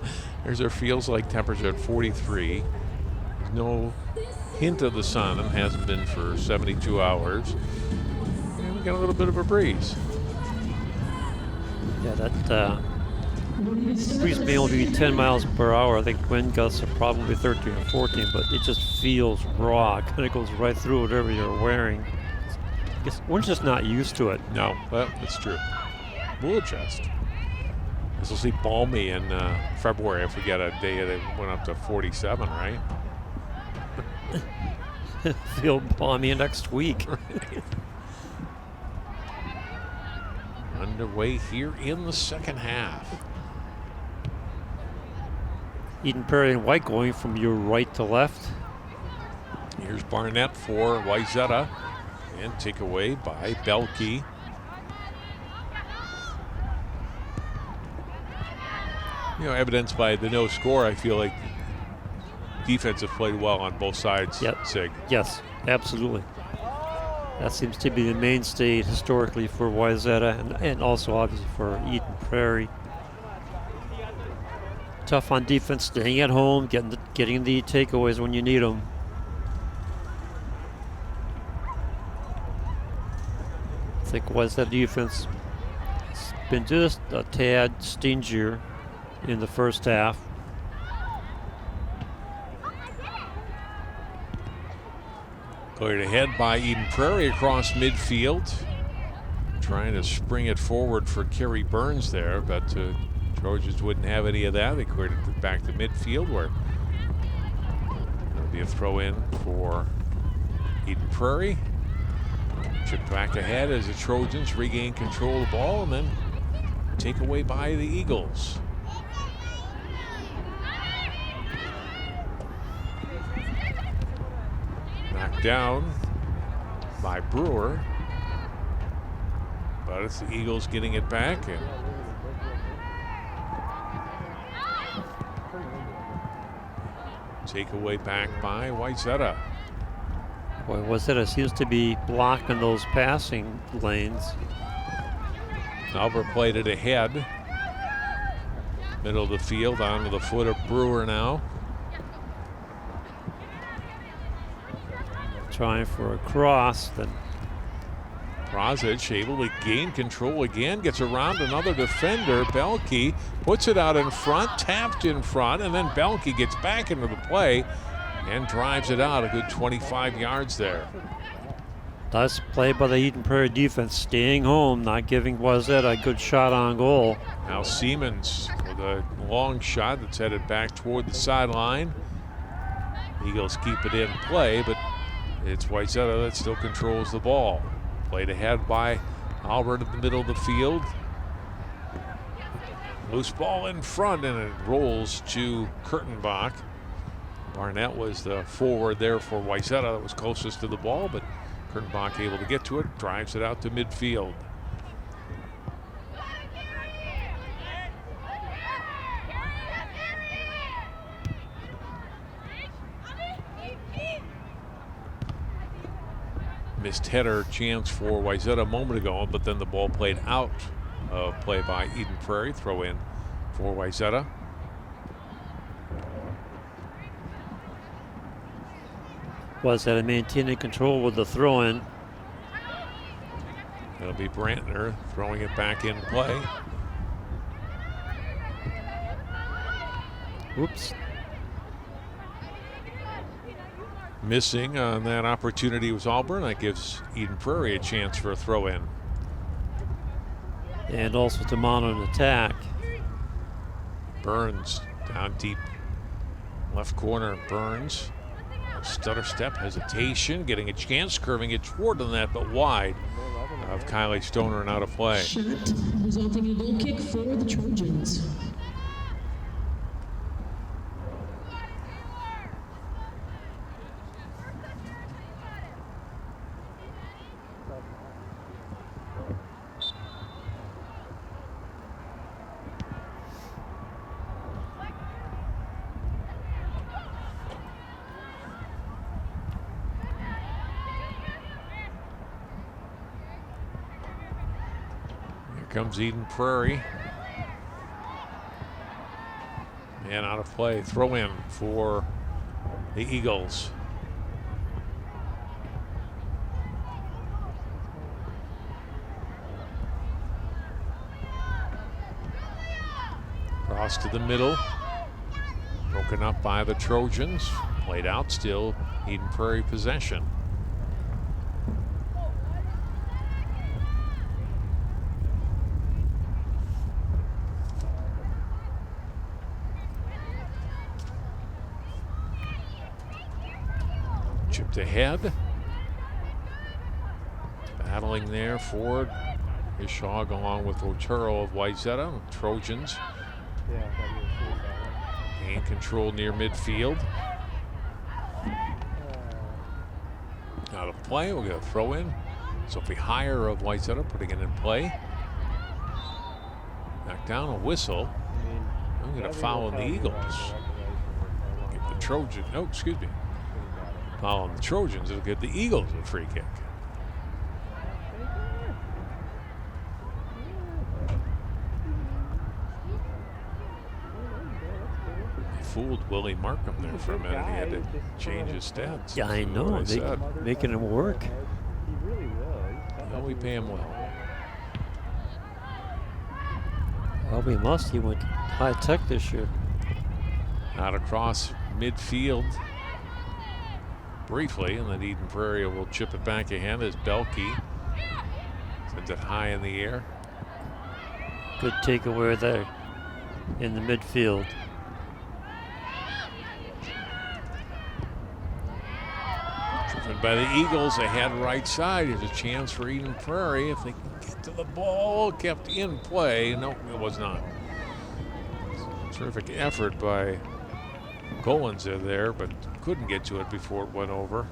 There's our feels like temperature at 43. There's no hint of the sun and hasn't been for 72 hours. And we got a little bit of a breeze. Yeah, that breeze may only be 10 miles per hour. I think wind gusts are probably 13 or 14, but it just feels raw. It kind of goes right through whatever you're wearing. I guess we're just not used to it. No, well, that's true. We'll adjust. We'll see balmy in February if we get a day that went up to 47, right? Feel balmy next week. Underway here in the second half. Eden Prairie and White going from your right to left. Here's Barnett for Wayzata and take away by Belkey. You know, evidenced by the no score, I feel like defense have played well on both sides, Sig. Yes, absolutely. That seems to be the mainstay historically for Wayzata and also obviously for Eden Prairie. Tough on defense, staying at home, getting the takeaways when you need them. I think Wayzata defense has been just a tad stingier in the first half. Cleared ahead by Eden Prairie across midfield. trying to spring it forward for Kerry Burns there, but Trojans wouldn't have any of that. They cleared it back to midfield where there'll be a throw in for Eden Prairie. Chip back ahead as the Trojans regain control of the ball and then take away by the Eagles. Knocked down by Brewer. But it's the Eagles getting it back. And takeaway back by Wayzata. Boy, Wayzata seems to be blocking those passing lanes. Albert played it ahead. Middle of the field onto the foot of Brewer now. Trying for a cross. Then Prozic able to gain control again, gets around another defender. Belke puts it out in front, tapped in front, and then Belke gets back into the play and drives it out a good 25 yards there. Nice play by the Eden Prairie defense, staying home, not giving Wayzata a good shot on goal. Now Siemens with a long shot that's headed back toward the sideline. Eagles keep it in play, but it's Wayzata that still controls the ball. Played ahead by Albert in the middle of the field. Loose ball in front and it rolls to Kurtenbach. Barnett was the forward there for Wayzata that was closest to the ball, but Kurtenbach able to get to it, drives it out to midfield. Missed header chance for Wayzata a moment ago, but then the ball played out of play by Eden Prairie. Throw in for Wayzata. Wayzata maintaining control with the throw in. It'll be Brandtner throwing it back in play. Oops. Missing on that opportunity was Auburn. That gives Eden Prairie a chance for a throw in. And also to mount an attack. Burns down deep left corner. Burns, stutter step, hesitation, getting a chance, curving it toward the net, but wide of Kylie Stoner and out of play. Shot resulting in a goal kick for the Trojans. Comes Eden Prairie. And out of play. Throw in for the Eagles. Cross to the middle. Broken up by the Trojans. Played out still. Eden Prairie possession. Chipped ahead. Battling there for Ishog along with Otero of Wayzata. Trojans gain control near midfield. Out of play, we'll get a throw in. Sophie Heyer of Wayzata putting it in play. Knocked down a whistle. I'm going to foul on the Eagles. Give the Trojans, no, excuse me. Foul on the Trojans, it'll give the Eagles a free kick. They fooled Willie Markham there for a minute. He had to change his stats. Yeah, I know. They're making him work. Well, we pay him well. Well, we must. He went high tech this year. Out across midfield briefly, and then Eden Prairie will chip it back ahead as Belke Sends it high in the air. Good takeaway there in the midfield. Driven by the Eagles ahead right side. Here's a chance for Eden Prairie if they can get to the ball. Kept in play. No, it was not. Terrific effort by Collins in there, but couldn't get to it before it went over.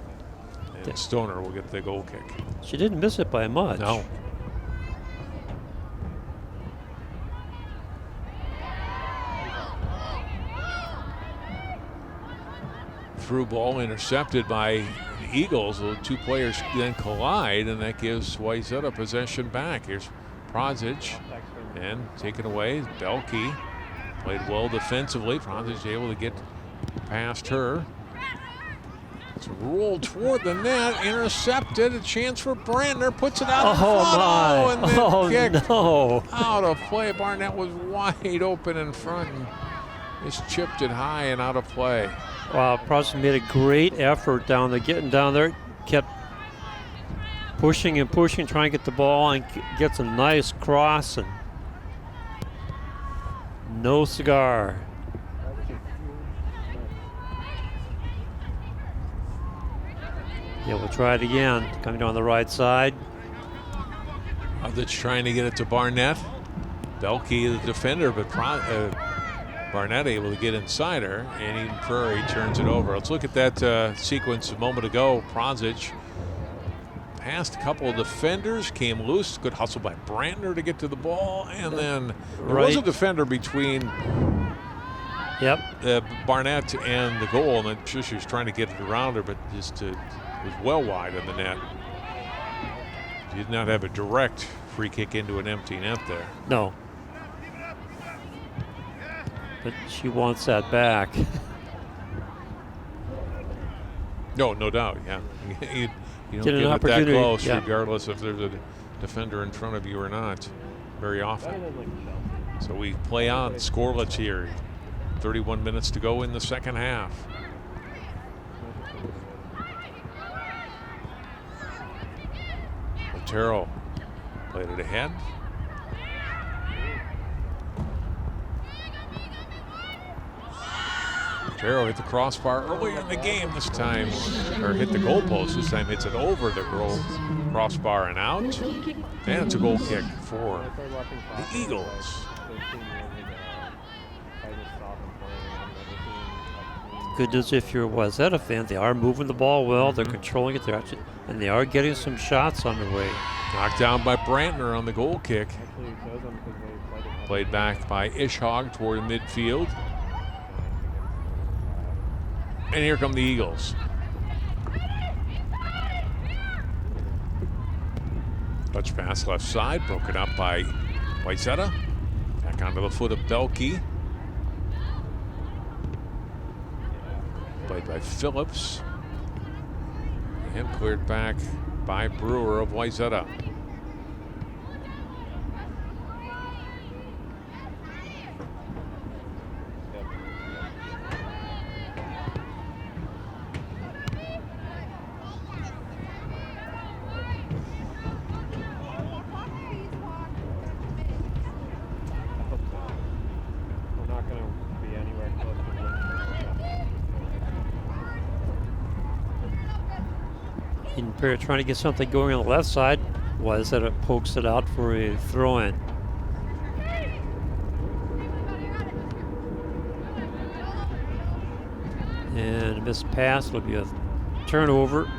And Stoner will get the goal kick. She didn't miss it by much. No. Through ball intercepted by the Eagles. The two players then collide, and that gives Wayzata possession back. Here's Prozic, and taken away. Belke played well defensively. Prozic able to get past her. It's rolled toward the net, intercepted. A chance for Brandtner, puts it out. Oh my! And Oh kicked no! out of play. Barnett was wide open in front and just chipped it high and out of play. Wow, Prozic made a great effort down there, getting down there, kept pushing and pushing, trying to get the ball, and gets a nice cross, and no cigar. Yeah, we'll try it again. Coming down the right side. Prozic trying to get it to Barnett. Belke, the defender, but Barnett able to get inside her, and Eden Prairie turns it over. Let's look at that sequence a moment ago. Prozic passed a couple of defenders, came loose. Good hustle by Brandtner to get to the ball, and then there was a defender between Barnett and the goal, and then she was trying to get it around her, but just was well wide of the net. She did not have a direct free kick into an empty net there. No. But she wants that back. No doubt, yeah. You don't Get an get it that opportunity, close, yeah. regardless if there's a defender in front of you or not, very often. So we play on, scoreless here. 31 minutes to go in the second half. Otero played it ahead. Otero hit the crossbar earlier in the game this time, or hit the goalpost this time, hits it over the crossbar and out. And it's a goal kick for the Eagles. Good news if you're a Wayzata fan, they are moving the ball well, they're controlling it, and they are getting some shots on the way. Knocked down by Brandtner on the goal kick. Played back by Ishog toward midfield. And here come the Eagles. Touch pass left side, broken up by Wayzata. Back onto the foot of Belke. Played by Phillips. And cleared back by Brewer of Wayzata. Eden Prairie trying to get something going on the left side. Wayzata pokes it out for a throw-in. And a missed pass. It'll be a turnover.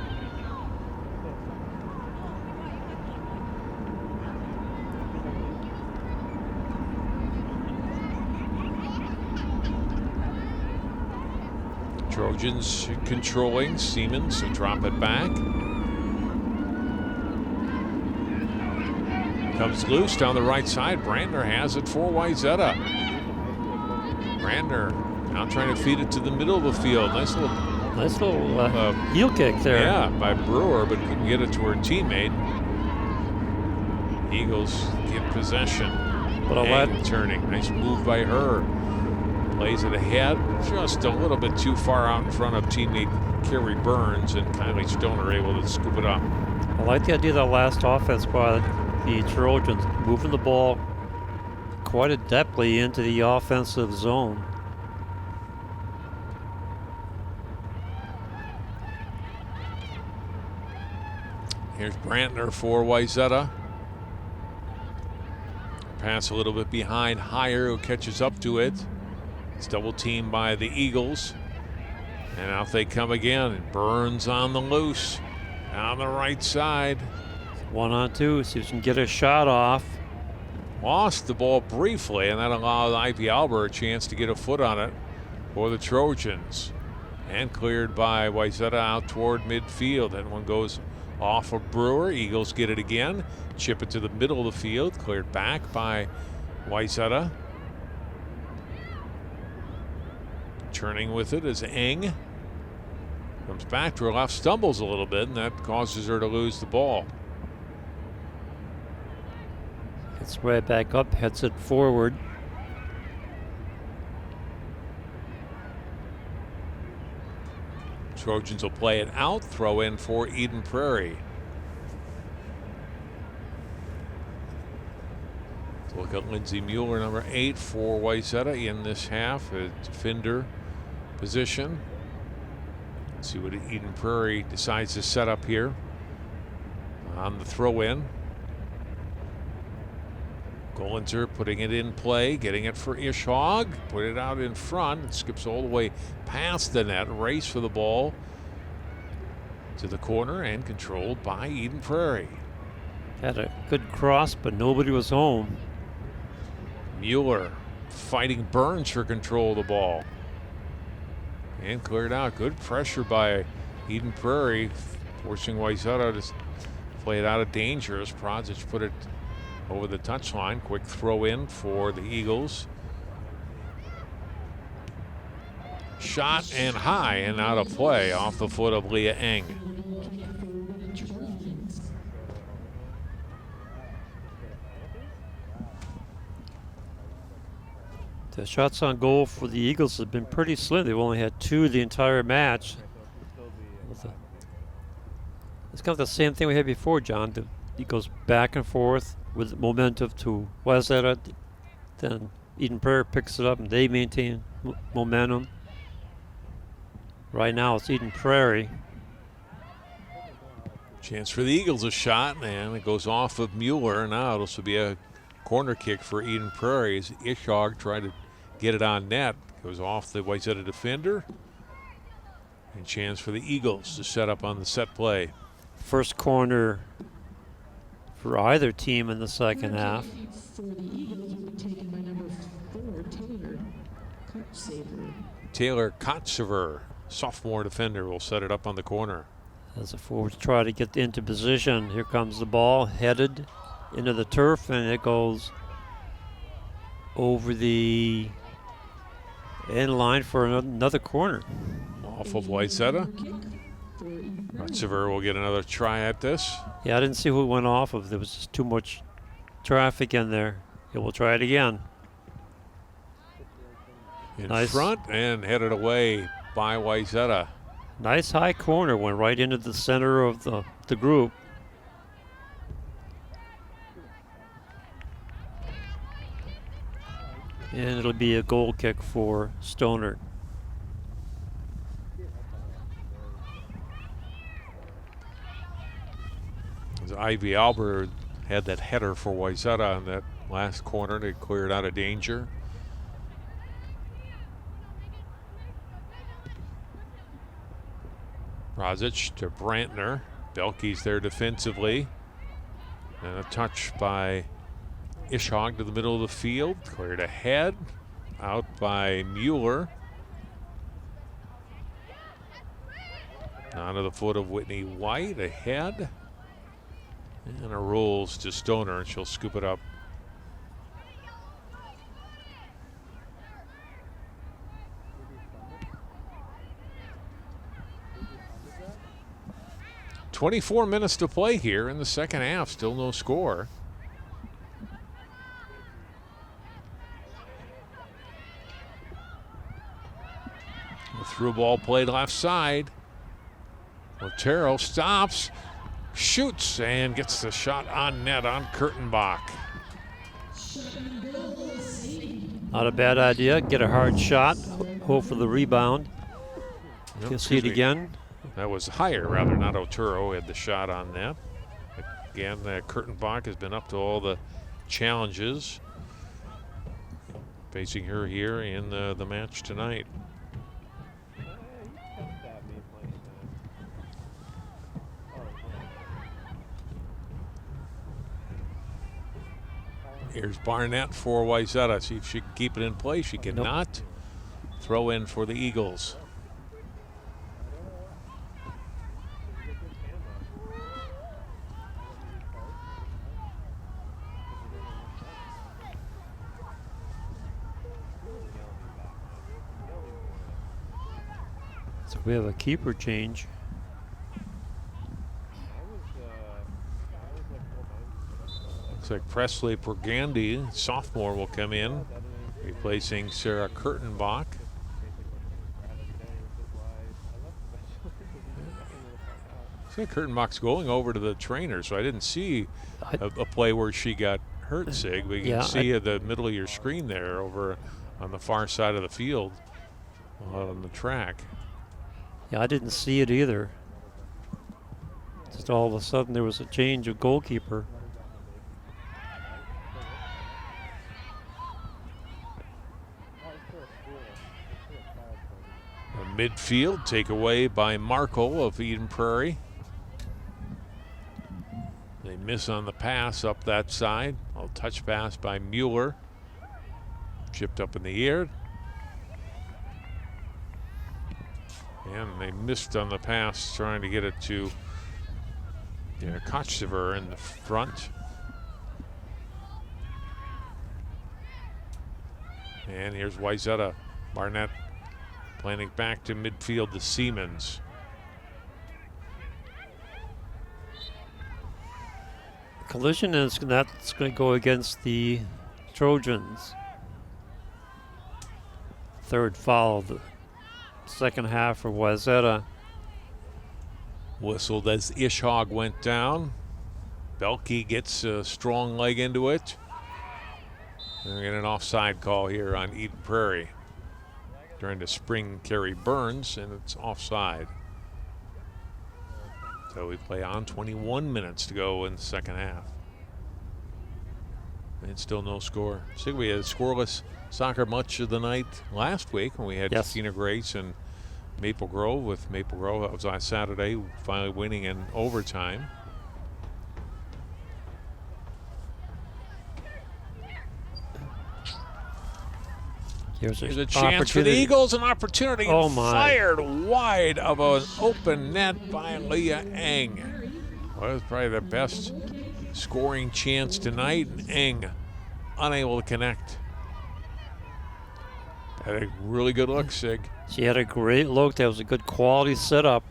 Trojans controlling. Siemens will drop it back. Comes loose down the right side. Brandtner has it for Wayzata. Brandtner now trying to feed it to the middle of the field. Nice little heel kick there. Yeah, by Brewer, but couldn't get it to her teammate. Eagles get possession. And turning. Nice move by her. Plays it ahead, just a little bit too far out in front of teammate Carrie Burns, and Kylie Stoner able to scoop it up. I like the idea of that last offense by The Trojans moving the ball quite adeptly into the offensive zone. Here's Brandtner for Wayzata. Pass a little bit behind Higher, who catches up to it. It's double teamed by the Eagles. And out they come again. Burns on the loose. On the right side. 1-on-2, see if you can get a shot off. Lost the ball briefly, and that allowed Ivy Albert a chance to get a foot on it for the Trojans. And cleared by Wayzata out toward midfield. And one goes off of Brewer. Eagles get it again. Chip it to the middle of the field. Cleared back by Wayzata. Turning with it is Eng. Comes back to her left, stumbles a little bit, and that causes her to lose the ball. Gets right back up, heads it forward. Trojans will play it out, throw in for Eden Prairie. Let's look at Lindsay Mueller, number 8 for Wayzata in this half, a defender position. Let's see what Eden Prairie decides to set up here on the throw in. Gollinger putting it in play, getting it for Ishog, put it out in front, it skips all the way past the net, race for the ball to the corner and controlled by Eden Prairie. Had a good cross, but nobody was home. Mueller fighting Burns for control of the ball. And cleared out. Good pressure by Eden Prairie, forcing Wayzata to play it out of danger as Prozic put it over the touchline. Quick throw in for the Eagles. Shot and high and out of play off the foot of Leah Eng. The shots on goal for the Eagles have been pretty slim. They've only had 2 the entire match. It's kind of the same thing we had before, John. It goes back and forth with momentum to Wayzata. Then Eden Prairie picks it up and they maintain momentum. Right now it's Eden Prairie. Chance for the Eagles, a shot, and it goes off of Mueller. Now this will be a corner kick for Eden Prairie as Ishog tried to get it on net. Goes off the Wayzata defender. And chance for the Eagles to set up on the set play. First corner for either team in the second half. For the Eagles will be taken by number 4, Taylor Kotsaver. Taylor Kotsaver, sophomore defender, will set it up on the corner. As the forwards try to get into position, here comes the ball headed into the turf, and it goes over the end line for another corner. Off of Wayzata. Kotsaver will get another try at this. Yeah, I didn't see who it went off of. There was just too much traffic in there. Yeah, we'll try it again. In front and headed away by Wayzata. Nice high corner, went right into the center of the group. And it'll be a goal kick for Stoner. As Ivy Albert had that header for Wayzata on that last corner. They cleared out of danger. Prozic to Brandtner. Belke's there defensively. And a touch by Ishog to the middle of the field. Cleared ahead. Out by Mueller. Onto the foot of Whitney White. Ahead. And a rolls to Stoner, and she'll scoop it up. "24 minutes to play here in the second half. Still no score. The through ball played left side. Otero stops. shoots and gets the shot on net on Kurtenbach. Not a bad idea. Get a hard shot. Hope for the rebound. Yep, You'll see it again. That was higher, rather, not Otero had the shot on net. Again, Kurtenbach has been up to all the challenges facing her here in the match tonight. Here's Barnett for Wayzata. See if she can keep it in play. She cannot. Throw in for the Eagles. So we have a keeper change. Looks like Presley Porgandi, sophomore, will come in, replacing Sarah Kurtenbach. So Kurtenbach's going over to the trainer, so I didn't see a play where she got hurt, Sig. But you can see at the middle of your screen there over on the far side of the field on the track. Yeah, I didn't see it either. Just all of a sudden there was a change of goalkeeper. A midfield takeaway by Markle of Eden Prairie. They miss on the pass up that side. A touch pass by Mueller. Chipped up in the air. And they missed on the pass, trying to get it to Kochever in the front. And here's Wayzata. Barnett playing it back to midfield to Siemens. Collision, and that's going to go against the Trojans. Third foul of the second half for Wayzata. Whistled as Ishog went down. Belke gets a strong leg into it. And we get an offside call here on Eden Prairie. Trying to spring Carrie Burns, and it's offside. So we play on. 21 minutes to go in the second half. And still no score. See, we had scoreless soccer much of the night last week when we had Christina Grace and Maple Grove. With Maple Grove, that was on Saturday, finally winning in overtime. Here's a chance for the Eagles, an opportunity fired wide of an open net by Leah Eng. Well, it was probably the best scoring chance tonight. Eng unable to connect. Had a really good look, Sig. She had a great look. That was a good quality setup.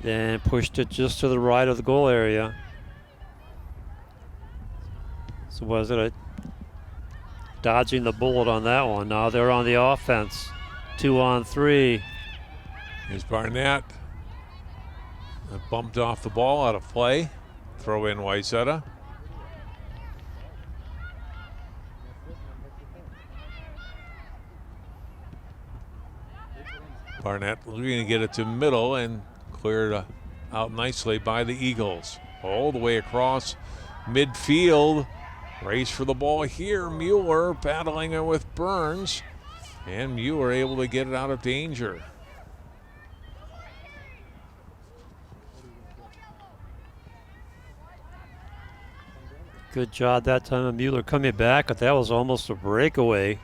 Then pushed it just to the right of the goal area. So was it a dodging the bullet on that one? Now they're on the offense. 2-on-3. Here's Barnett. Bumped off the ball out of play. Throw in Wayzata. Barnett looking to get it to middle and cleared out nicely by the Eagles. All the way across midfield. Race for the ball here. Mueller battling it with Burns. And Mueller able to get it out of danger. Good job that time of Mueller coming back, but that was almost a breakaway.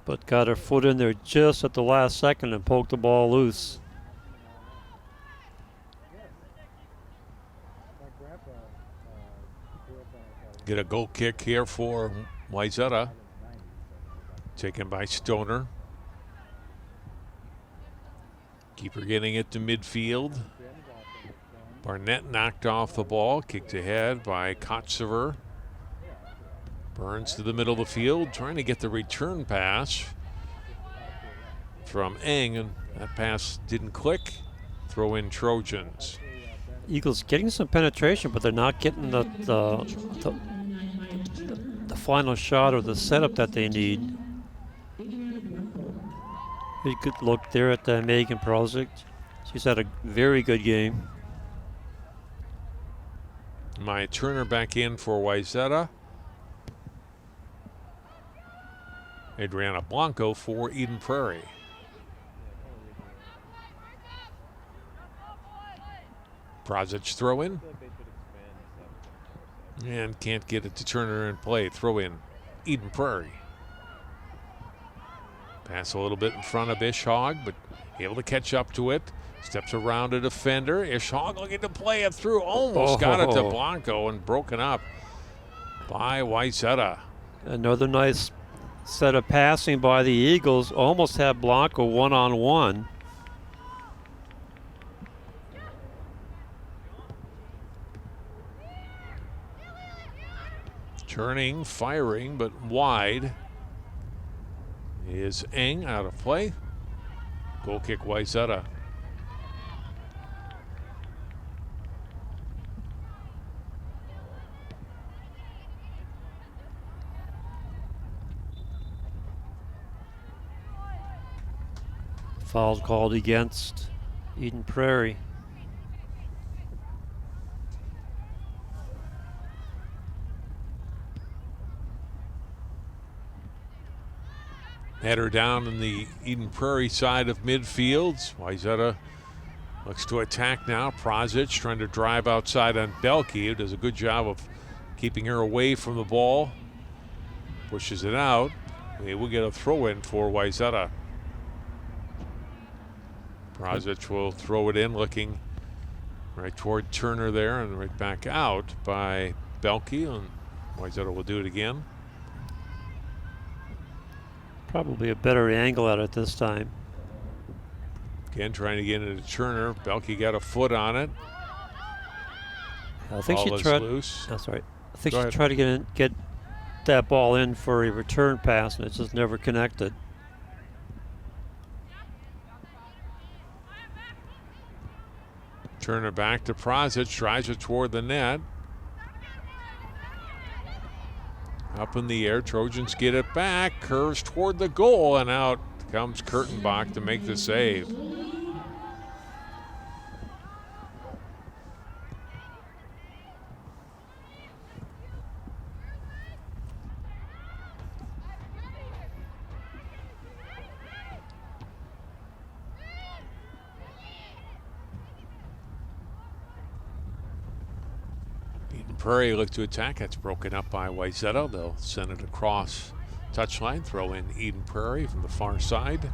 But got her foot in there just at the last second and poked the ball loose. Get a goal kick here for Wayzata. Taken by Stoner. Keeper getting it to midfield. Barnett knocked off the ball, kicked ahead by Kochever. Burns to the middle of the field, trying to get the return pass from Eng, and that pass didn't click. throw in Trojans. Eagles getting some penetration, but they're not getting the final shot or the setup that they need. A good look there at Megan Prozic. She's had a very good game. Maya Turner back in for Wayzata. Adriana Blanco for Eden Prairie. Prozic throw in. And can't get it to Turner in play. Throw in Eden Prairie. Pass a little bit in front of Ishog, but able to catch up to it. Steps around a defender. Ishog looking to play it through. Almost got it to Blanco and broken up by Wayzata. Another nice set of passing by the Eagles. Almost had Blanco one-on-one. Turning, firing, but wide is Eng out of play. Goal kick Wayzata. Foul called against Eden Prairie. Header down in the Eden Prairie side of midfield. Wayzata looks to attack now. Prozic trying to drive outside on Belke, who does a good job of keeping her away from the ball. Pushes it out. We will get a throw in for Wayzata. Prozic will throw it in, looking right toward Turner there and right back out by Belke, and Wayzata will do it again. Probably a better angle at it this time. Again, trying to get into Turner. Belke got a foot on it. I think ball she is tried. loose. That's right. I think Go she ahead. tried to get that ball in for a return pass, and it just never connected. Turner back to Prozic, drives it toward the net. Up in the air, Trojans get it back, curves toward the goal, and out comes Kurtenbach to make the save. Prairie look to attack. That's broken up by Wayzata. They'll send it across touchline. Throw in Eden Prairie from the far side.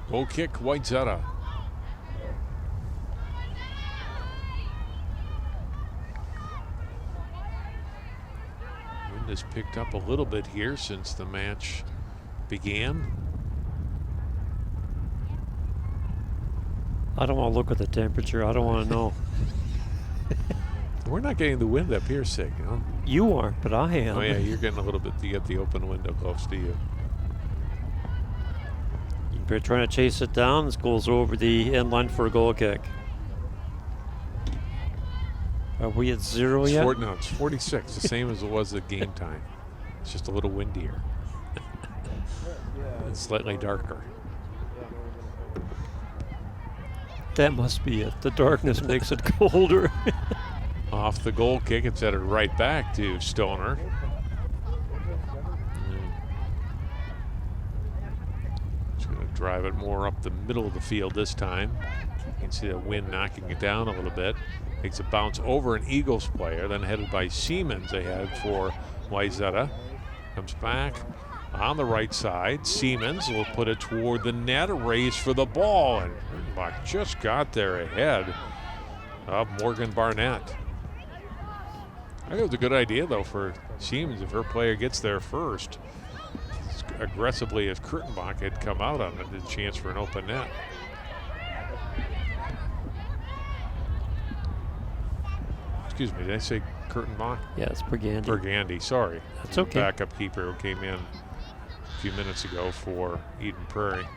Goal kick, Wayzata. Wind has picked up a little bit here since the match began. I don't want to look at the temperature. I don't want to know. We're not getting the wind up here, Sig. You know? You aren't, but I am. Oh yeah, you're getting a little bit. You get the open window close to you. They're trying to chase it down. This goes over the end line for a goal kick. Are we at 0 yet? No, it's 46, the same as it was at game time. It's just a little windier. It's slightly darker. That must be it. The darkness makes it colder. Off the goal kick, it's headed right back to Stoner. Just going to drive it more up the middle of the field this time. You can see the wind knocking it down a little bit. Makes a bounce over an Eagles player, then headed by Siemens ahead for Wayzata. Comes back on the right side. Siemens will put it toward the net, a race for the ball, and Kurtenbach just got there ahead of Morgan Barnett. I think it was a good idea, though, for Siemens if her player gets there first. As aggressively as Kurtenbach had come out on it, a chance for an open net. excuse me, did I say Kurtenbach? Yeah, it's Burgandy. Burgandy, sorry. That's okay. Backup keeper who came in a few minutes ago for Eden Prairie.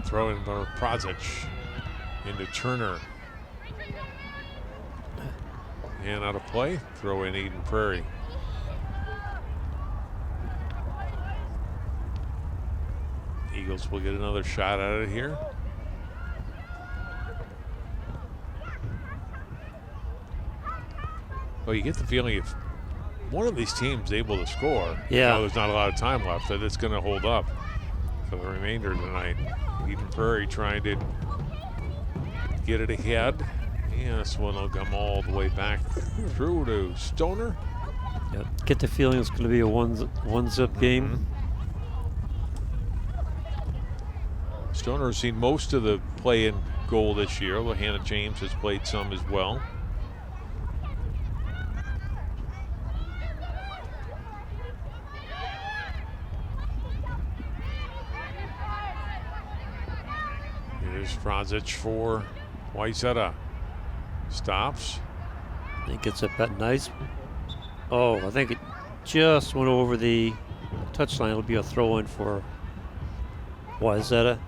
Throw in by Prozic into Turner. And out of play, throw in Eden Prairie. Eagles will get another shot at it here. Well, you get the feeling if one of these teams is able to score, there's not a lot of time left, that it's going to hold up for the remainder tonight. Eden Prairie trying to get it ahead. And this one will come all the way back through to Stoner. Yep. Get the feeling it's going to be a one-zip game. Stoner has seen most of the play in goal this year, although Hannah James has played some as well. Here's Prozic for Wayzata. Stops. I think it's that nice. Oh, I think it just went over the touchline. It'll be a throw in for Wayzata.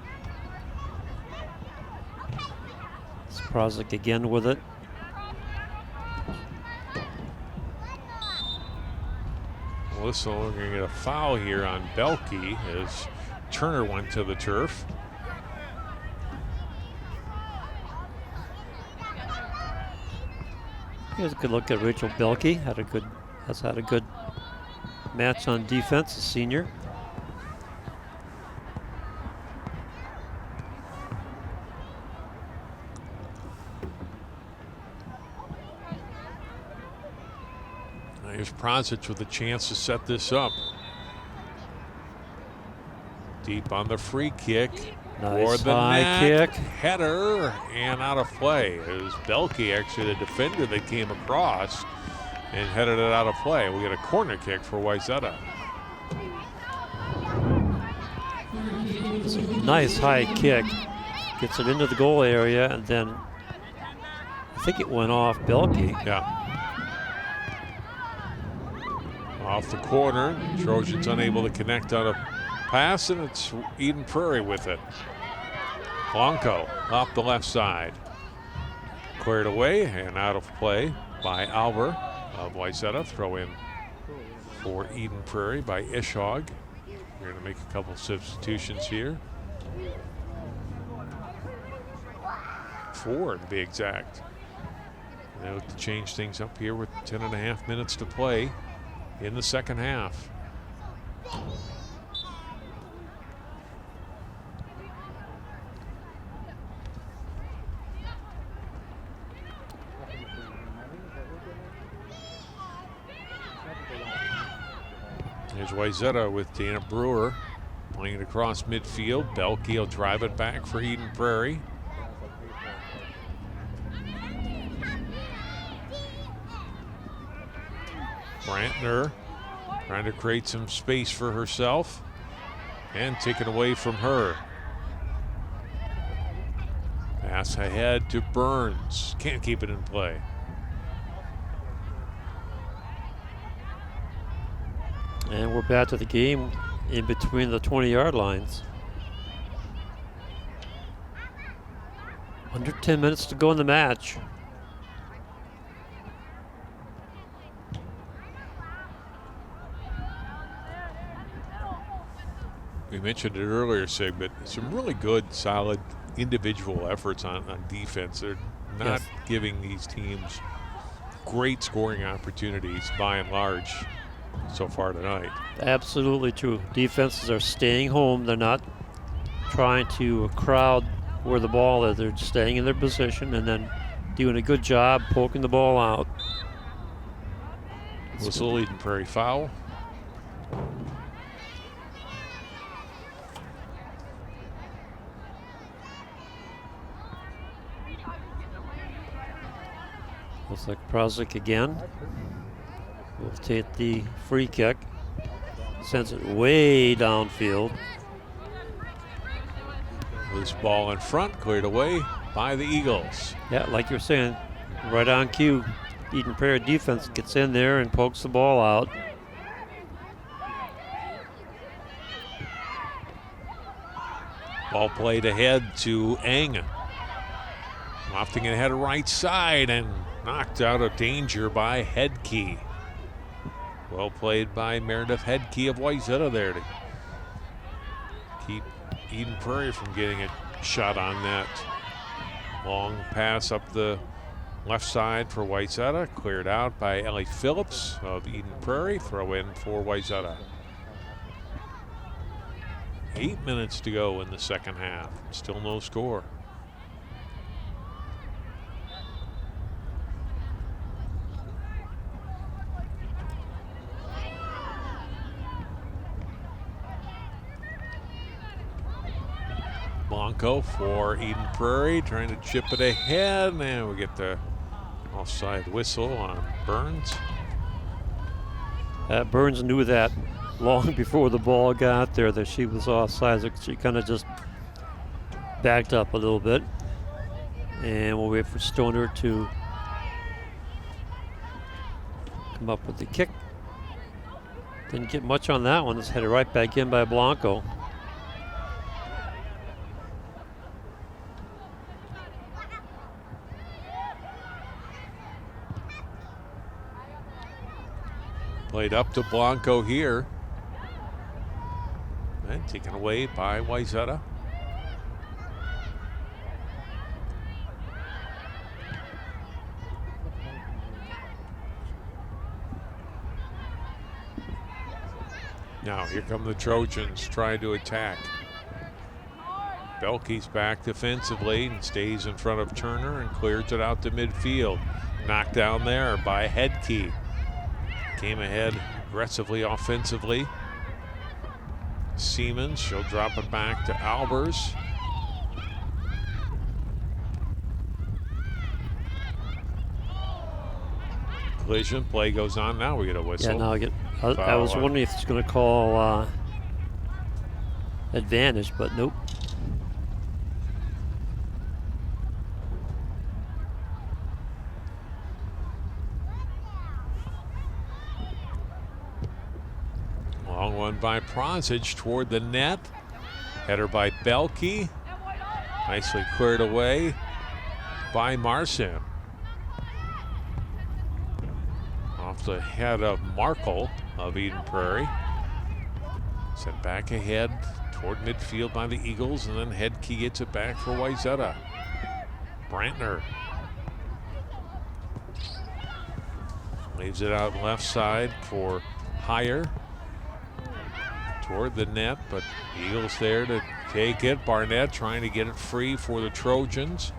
Prozic again with it. Whistle, we're going to get a foul here on Belke as Turner went to the turf. Here's a good look at Rachel Belke. Has had a good match on defense, a senior. Here's Prozic with a chance to set this up. Deep on the free kick. Nice for the high net. kick. Header and out of play. It was Belke, actually the defender, that came across and headed it out of play. We get a corner kick for Wayzata. Nice high kick. Gets it into the goal area, and then I think it went off Belke. Yeah. Off the corner, Trojans unable to connect on a pass, and it's Eden Prairie with it. Blanco off the left side. Cleared away and out of play by Alver of Wayzata. Throw in for Eden Prairie by Ishog. We're going to make a couple substitutions here. 4 to be exact. They look to change things up here with 10.5 minutes to play in the second half. Here's Wayzata with Dana Brewer playing it across midfield. Belke will drive it back for Eden Prairie. Brandtner trying to create some space for herself and taken away from her. Pass ahead to Burns. Can't keep it in play. And we're back to the game in between the 20-yard lines. Under 10 minutes to go in the match. We mentioned it earlier, Sig, but some really good, solid individual efforts on defense. They're not giving these teams great scoring opportunities by and large so far tonight. Absolutely true. Defenses are staying home. They're not trying to crowd where the ball is. They're just staying in their position and then doing a good job poking the ball out. Whistle, Eden Prairie foul. Looks like Prozic again will take the free kick. Sends it way downfield. Loose ball in front, cleared away by the Eagles. Yeah, like you're saying, right on cue. Eden Prairie defense gets in there and pokes the ball out. Ball played ahead to Eng. Lofting it ahead of right side and knocked out of danger by Headkey. Well played by Meredith Headkey of Wayzata there to keep Eden Prairie from getting a shot on that. Long pass up the left side for Wayzata, cleared out by Ellie Phillips of Eden Prairie. Throw in for Wayzata. 8 minutes to go in the second half. Still no score. Blanco for Eden Prairie, trying to chip it ahead, and we get the offside whistle on Burns. Burns knew that long before the ball got there that she was offside. So she kind of just backed up a little bit, and we'll wait for Stoner to come up with the kick. Didn't get much on that one. It's headed right back in by Blanco. Played up to Blanco here. And taken away by Wayzata. Now here come the Trojans trying to attack. Belkey's back defensively and stays in front of Turner and clears it out to midfield. Knocked down there by Headkey. Came ahead aggressively offensively. Siemens, she'll drop it back to Albers. Collision, play goes on. Now we get a whistle. Yeah, now I was wondering if it's going to call advantage, but nope. Long one by Prozich toward the net. Header by Belkey. Nicely cleared away by Marcin. Off the head of Markle of Eden Prairie. Sent back ahead toward midfield by the Eagles, and then Headkey gets it back for Wayzata. Brandtner leaves it out left side for Heyer. Toward the net, but Eagles there to take it. Barnett trying to get it free for the Trojans.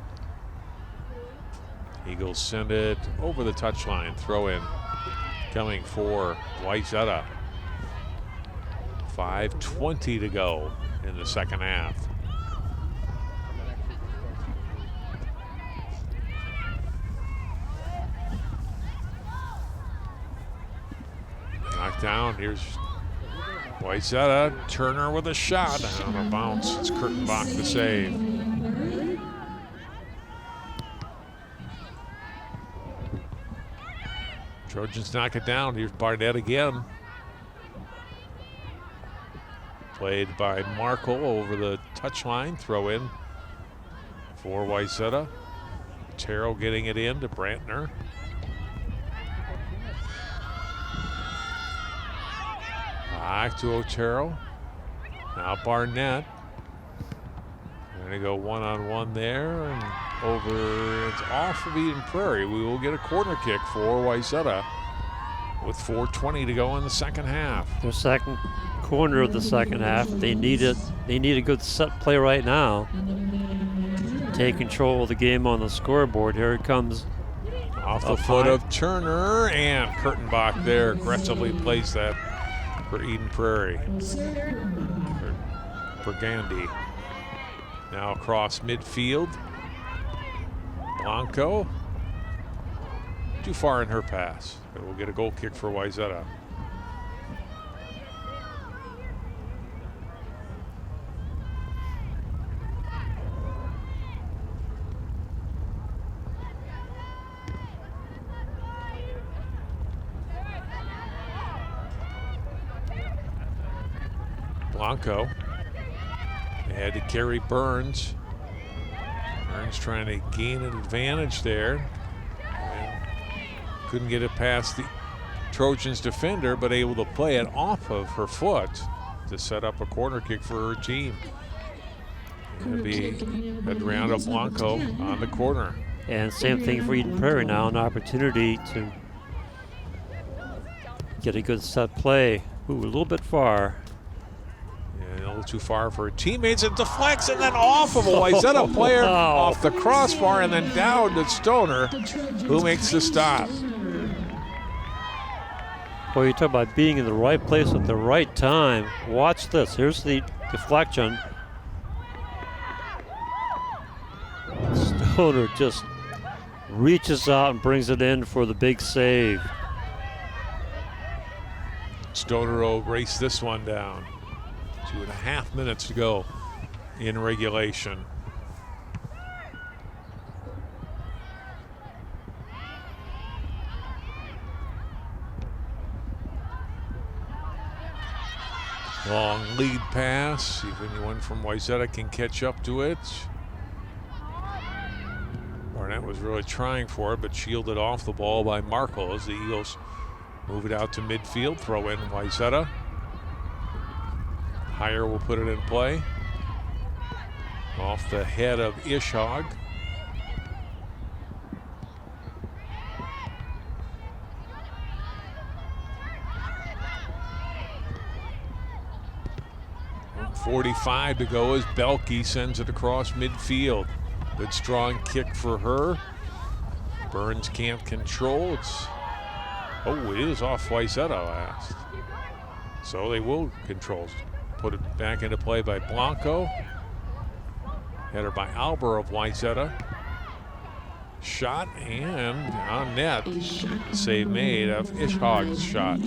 Eagles send it over the touchline. Throw in coming for Wayzata. 5:20 to go in the second half. Knocked down. Here's Wayzata. Turner with a shot on a bounce. It's Kurtenbach the save. Trojans knock it down. Here's Barnett again. Played by Markle over the touchline. Throw in for Wayzata. Otero getting it in to Brandtner. Back to Otero. Now Barnett. Going to go one-on-one there and over. It's off of Eden Prairie. We will get a corner kick for Wayzata with 4:20 to go in the second half. Their second corner of the second half. They need it. They need a good set play right now. Take control of the game on the scoreboard. Here it comes. Off the foot of Turner, and Kurtenbach there aggressively plays that for Eden Prairie. For Gandhi. Now across midfield. Blanco. Too far in her pass. But we'll get a goal kick for Wayzata. Blanco. They had to carry Burns. Burns trying to gain an advantage there. And couldn't get it past the Trojans defender, but able to play it off of her foot to set up a corner kick for her team. It'll be Adriana Blanco on the corner. And same thing for Eden Prairie now, an opportunity to get a good set play. Ooh, a little bit far. Yeah, a little too far for her teammates. It deflects and then off of a Wayzata player off the crossbar and then down to Stoner, who makes the stop. Boy, you talk about being in the right place at the right time. Watch this. Here's the deflection. Stoner just reaches out and brings it in for the big save. Stoner will race this one down. 2.5 minutes to go in regulation. Long lead pass. See if anyone from Wayzata can catch up to it. Barnett was really trying for it, but shielded off the ball by Markle as the Eagles move it out to midfield. Throw in Wayzata. Heyer will put it in play. Off the head of Ishog. .45 to go as Belke sends it across midfield. Good strong kick for her. Burns can't control. It is off Wayzata last. So they will control. Put it back into play by Blanco. Header by Alber of Wayzata. Shot and on net. Save made of Ishog's shot.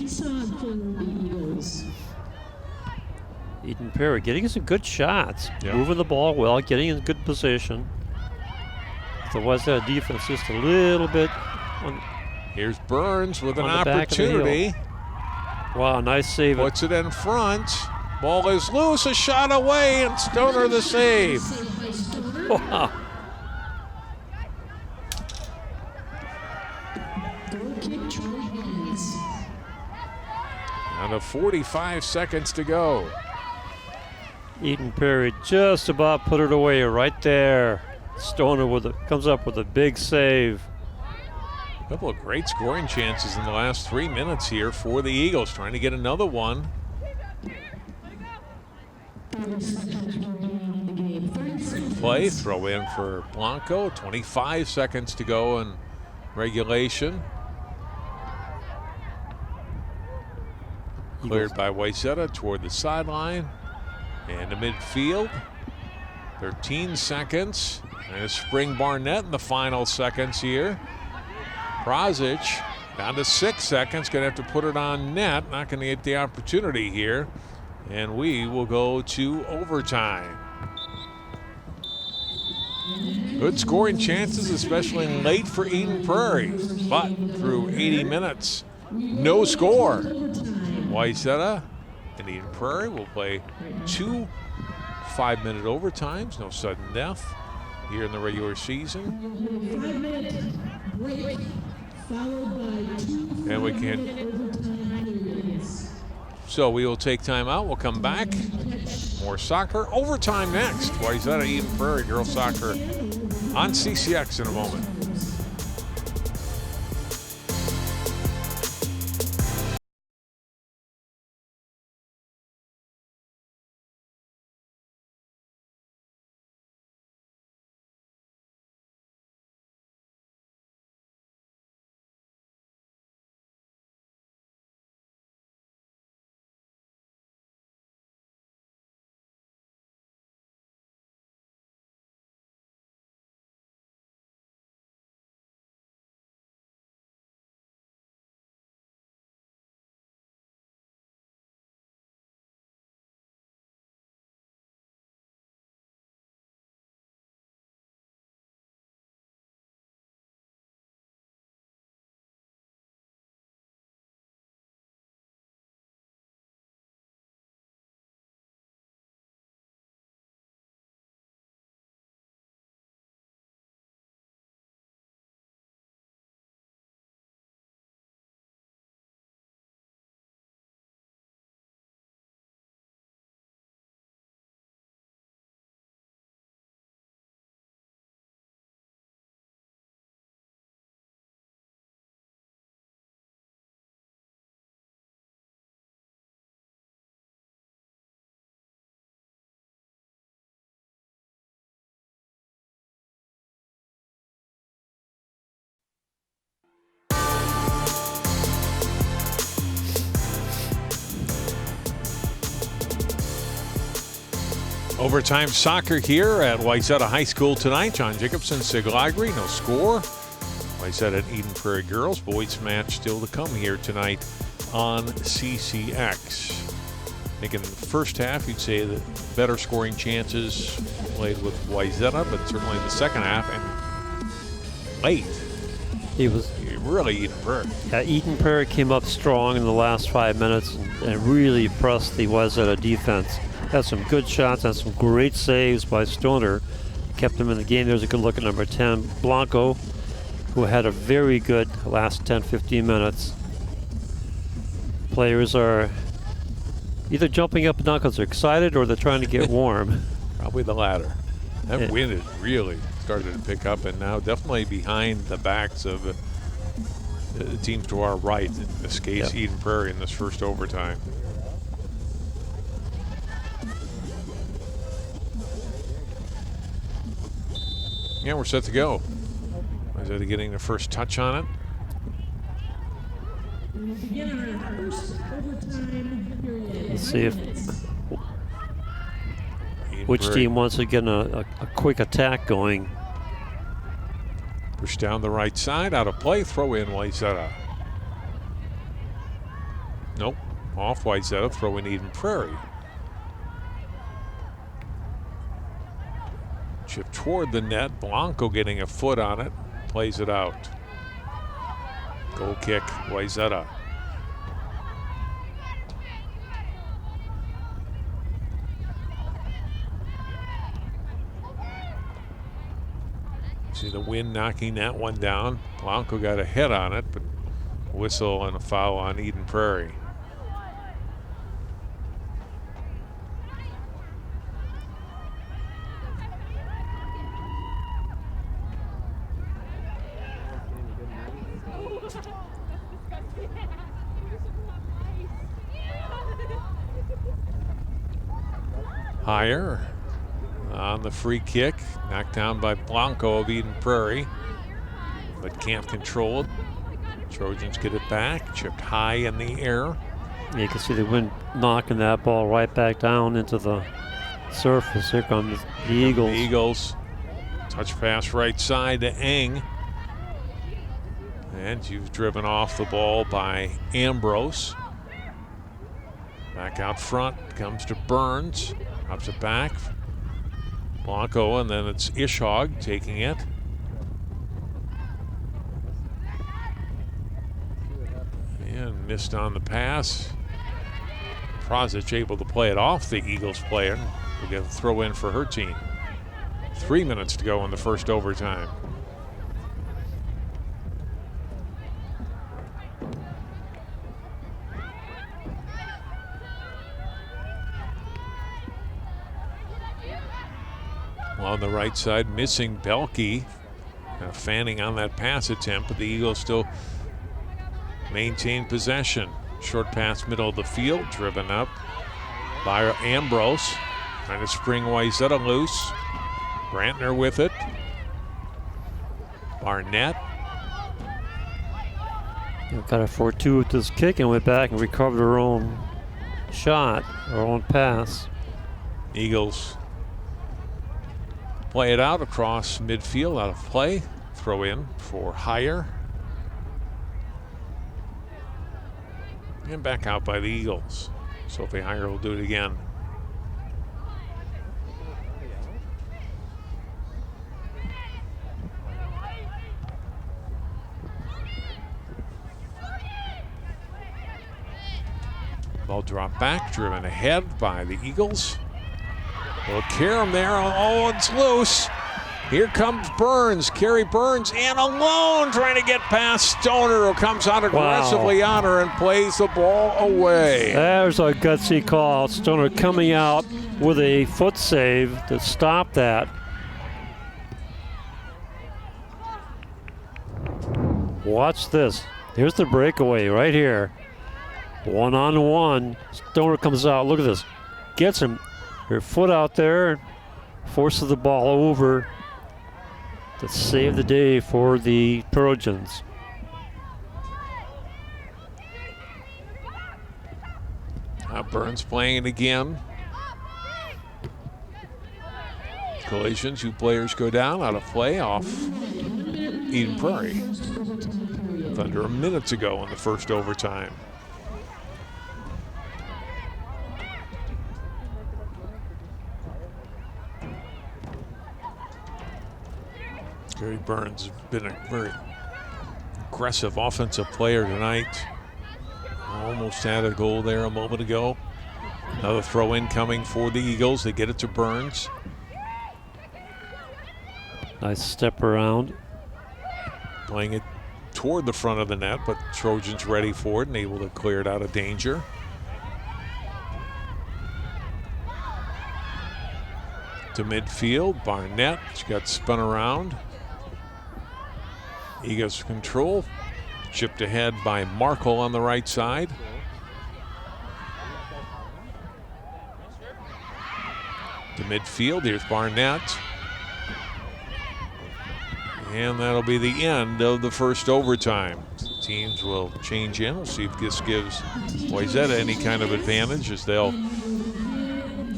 Eden Prairie getting some good shots. Yep. Moving the ball well, getting in good position. The Wayzata defense just a little bit on. Here's Burns with an On the back of the opportunity. Wow, nice save. Puts it in front. Ball is loose, a shot away, and Stoner the save. Wow. Down to 45 seconds to go. Eden Prairie just about put it away right there. Stoner comes up with a big save. A couple of great scoring chances in the last 3 minutes here for the Eagles, trying to get another one. Play, throw in for Blanco. 25 seconds to go in regulation. Cleared by Wayzata toward the sideline and to midfield. 13 seconds. And a Spring Barnett in the final seconds here. Prozic down to 6 seconds. Going to have to put it on net. Not going to get the opportunity here. And we will go to overtime. Good scoring chances, especially late for Eden Prairie. But through 80 minutes, no score. Wayzata and Eden Prairie will play 2 5-minute overtimes. No sudden death here in the regular season. 5-minute break, followed by 2 And we can. So we will take time out. We'll come back. More soccer. Overtime next. Wayzata Eden Prairie girls soccer on CCX in a moment. Overtime soccer here at Wayzata High School tonight. John Jacobson, Sig Lagry, no score. Wayzata and Eden Prairie girls. Boys match still to come here tonight on CCX. I think in the first half, you'd say that better scoring chances played with Wayzata, but certainly the second half and late. He was really Eden Prairie. Yeah, Eden Prairie came up strong in the last 5 minutes and really pressed the Wayzata defense. Had some good shots and some great saves by Stoner. Kept them in the game. There's a good look at number 10, Blanco, who had a very good last 10-15 minutes. Players are either jumping up and down because they're excited or they're trying to get warm. Probably the latter. That wind has really started to pick up, and now definitely behind the backs of the teams to our right. In this case, Eden Prairie in this first overtime. Yeah, we're set to go. Wayzata getting the first touch on it. Let's see if which team wants to get a quick attack going. Push down the right side, out of play, throw in Wayzata. Nope, off Wayzata, throw in Eden Prairie. Chip toward the net, Blanco getting a foot on it, plays it out. Goal kick, Wayzata. See the wind knocking that one down. Blanco got a hit on it, but whistle and a foul on Eden Prairie. Higher on the free kick, knocked down by Blanco of Eden Prairie, but can't control it. Trojans get it back, chipped high in the air. You can see the wind knocking that ball right back down into the surface. Here comes the Eagles. The Eagles. Touch pass right side to Eng. And you've driven off the ball by Ambrose. Back out front comes to Burns. Drops it back. Blanco, and then it's Ishog taking it. And missed on the pass. Prosic able to play it off the Eagles player. We'll get a throw in for her team. 3 minutes to go in the first overtime. On the right side, missing Belkey. Fanning on that pass attempt, but the Eagles still maintain possession. Short pass, middle of the field, driven up by Ambrose. Trying to spring Wayzata loose. Brandtner with it. Barnett. Got a 4-2 with this kick and went back and recovered her own shot, her own pass. Eagles play it out across midfield, out of play. Throw in for Higher. And back out by the Eagles. Sophie Higher will do it again. Ball dropped back, driven ahead by the Eagles. Well, Karam there. Oh, it's loose. Here comes Burns. Carrie Burns in alone, trying to get past Stoner, who comes out aggressively on her and plays the ball away. There's a gutsy call. Stoner coming out with a foot save to stop that. Watch this. Here's the breakaway right here. One-on-one. Stoner comes out. Look at this. Gets him. Her foot out there, forces the ball over to save the day for the Trojans. Burns playing it again. collision. 2 players go down out of play off Eden Prairie. With under a minute to go in the first overtime. Gary Burns has been a very aggressive offensive player tonight. Almost had a goal there a moment ago. Another throw in coming for the Eagles. They get it to Burns. Nice step around. Playing it toward the front of the net, but Trojans ready for it and able to clear it out of danger. To midfield, Barnett, she got spun around. Eagles control, chipped ahead by Markle on the right side. To midfield, here's Barnett. And that'll be the end of the first overtime. Teams will change in. We'll see if this gives Wayzata any kind of advantage as they'll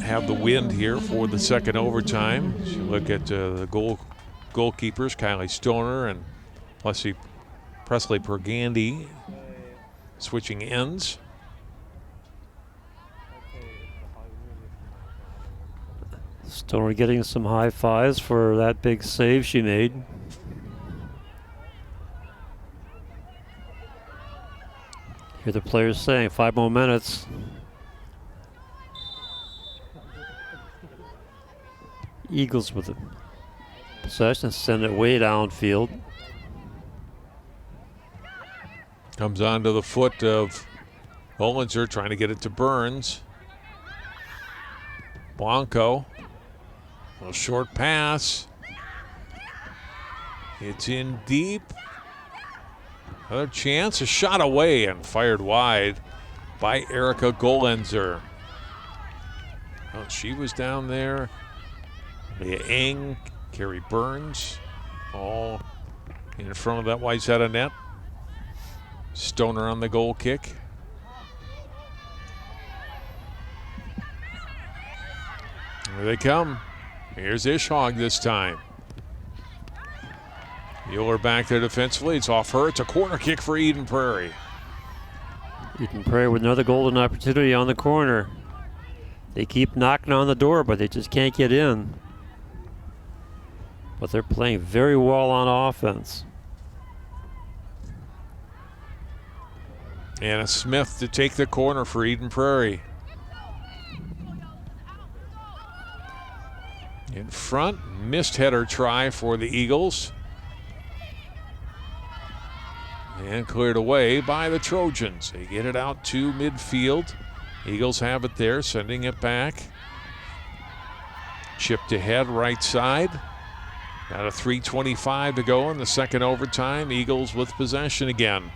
have the wind here for the second overtime. As you look at the goalkeepers, Kylie Stoner and Presley Pergandy switching ends. Stoner getting some high fives for that big save she made. Hear the players saying 5 more minutes. Eagles with the possession, send it way downfield. Comes onto the foot of Bollinger, trying to get it to Burns. Blanco, a little short pass. It's in deep. Another chance, a shot away and fired wide by Erica Golenzer. Oh, she was down there. Leah Eng, Carrie Burns, all in front of that Wayzata net. Stoner on the goal kick. Here they come. Here's Ishog this time. Mueller back there defensively. It's off her. It's a corner kick for Eden Prairie. Eden Prairie with another golden opportunity on the corner. They keep knocking on the door, but they just can't get in. But they're playing very well on offense. Anna Smith to take the corner for Eden Prairie. In front, missed header try for the Eagles. And cleared away by the Trojans. They get it out to midfield. Eagles have it there, sending it back. Chipped ahead, right side. Got a 3:25 to go in the second overtime. Eagles with possession again.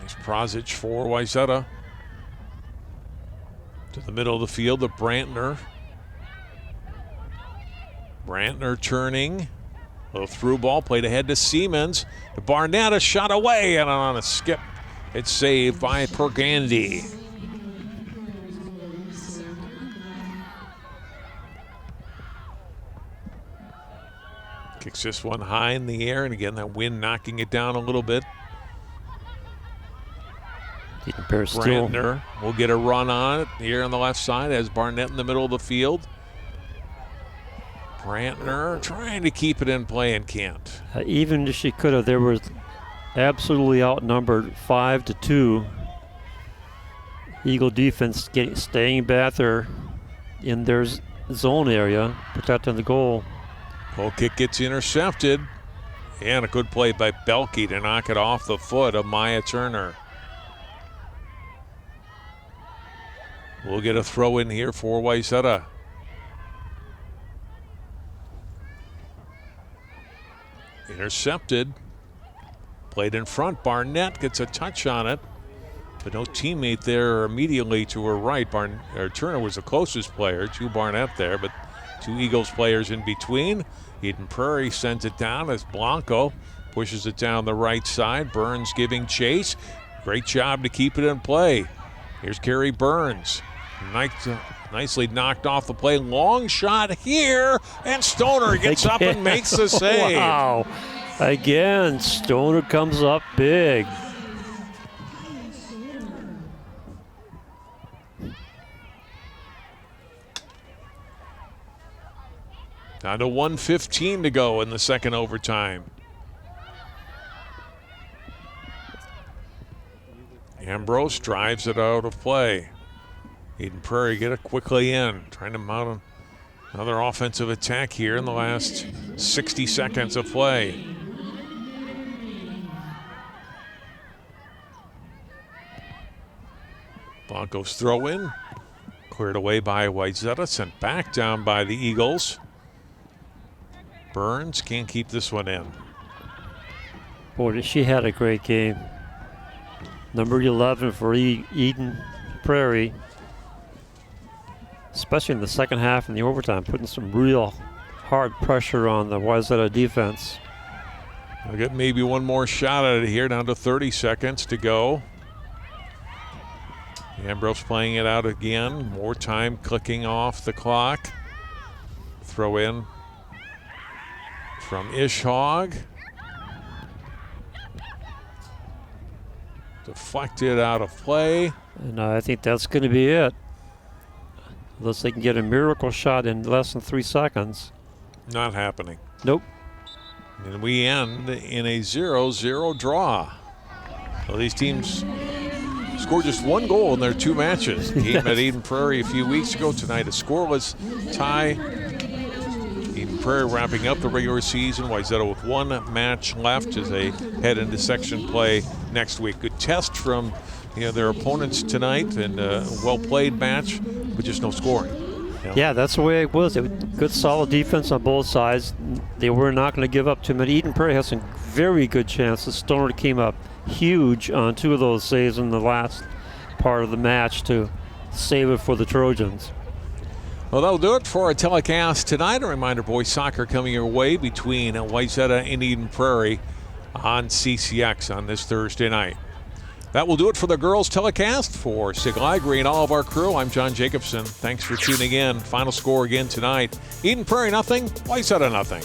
Nice Prosic for Wayzata. To the middle of the field to Brandtner. Brandtner turning. A little through ball played ahead to Siemens. To Barnett, a shot away, and on a skip, it's saved by Pergandy. Kicks this one high in the air, and again, that wind knocking it down a little bit. Brandtner will get a run on it here on the left side as Barnett in the middle of the field. Brandtner trying to keep it in play and can't. Even if she could have, there was absolutely outnumbered 5-2. Eagle defense staying back there in their zone area, protecting the goal. Goal kick gets intercepted. And a good play by Belke to knock it off the foot of Maya Turner. We'll get a throw in here for Wayzata. Intercepted. Played in front. Barnett gets a touch on it, but no teammate there immediately to her right. Turner was the closest player to Barnett there, but 2 Eagles players in between. Eden Prairie sends it down as Blanco pushes it down the right side. Burns giving chase. Great job to keep it in play. Here's Carrie Burns. Nicely knocked off the play. Long shot here, and Stoner gets up and makes the save. Wow. Again, Stoner comes up big. Down to 1:15 to go in the second overtime. Ambrose drives it out of play. Eden Prairie get it quickly in, trying to mount another offensive attack here in the last 60 seconds of play. Broncos throw in, cleared away by Wayzata, sent back down by the Eagles. Burns can't keep this one in. Boy, she had a great game. Number 11 for Eden Prairie, especially in the second half and the overtime, putting some real hard pressure on the Wayzata defense. I'll get maybe one more shot at it here, down to 30 seconds to go. Ambrose playing it out again. More time clicking off the clock. Throw in from Ishog. Deflected out of play. And I think that's going to be it. Unless they can get a miracle shot in less than 3 seconds. Not happening. Nope. And we end in a 0-0 draw. Well, these teams scored just one goal in their 2 matches. Game at Eden Prairie a few weeks ago. Tonight a scoreless tie. Eden Prairie wrapping up the regular season. Wayzata with 1 match left as they head into section play next week. Good test from their opponents tonight, and a well-played match, but just no scoring. Yeah, that's the way it was. Good, solid defense on both sides. They were not going to give up too many. Eden Prairie has some very good chances. Stoner came up huge on 2 of those saves in the last part of the match to save it for the Trojans. Well, that'll do it for our telecast tonight. A reminder, boys soccer coming your way between Wayzata and Eden Prairie on CCX on this Thursday night. That will do it for the girls telecast. For Sig Ligry and all of our crew, I'm John Jacobson. Thanks for tuning in. Final score again tonight. Eden Prairie 0, Wayzata 0.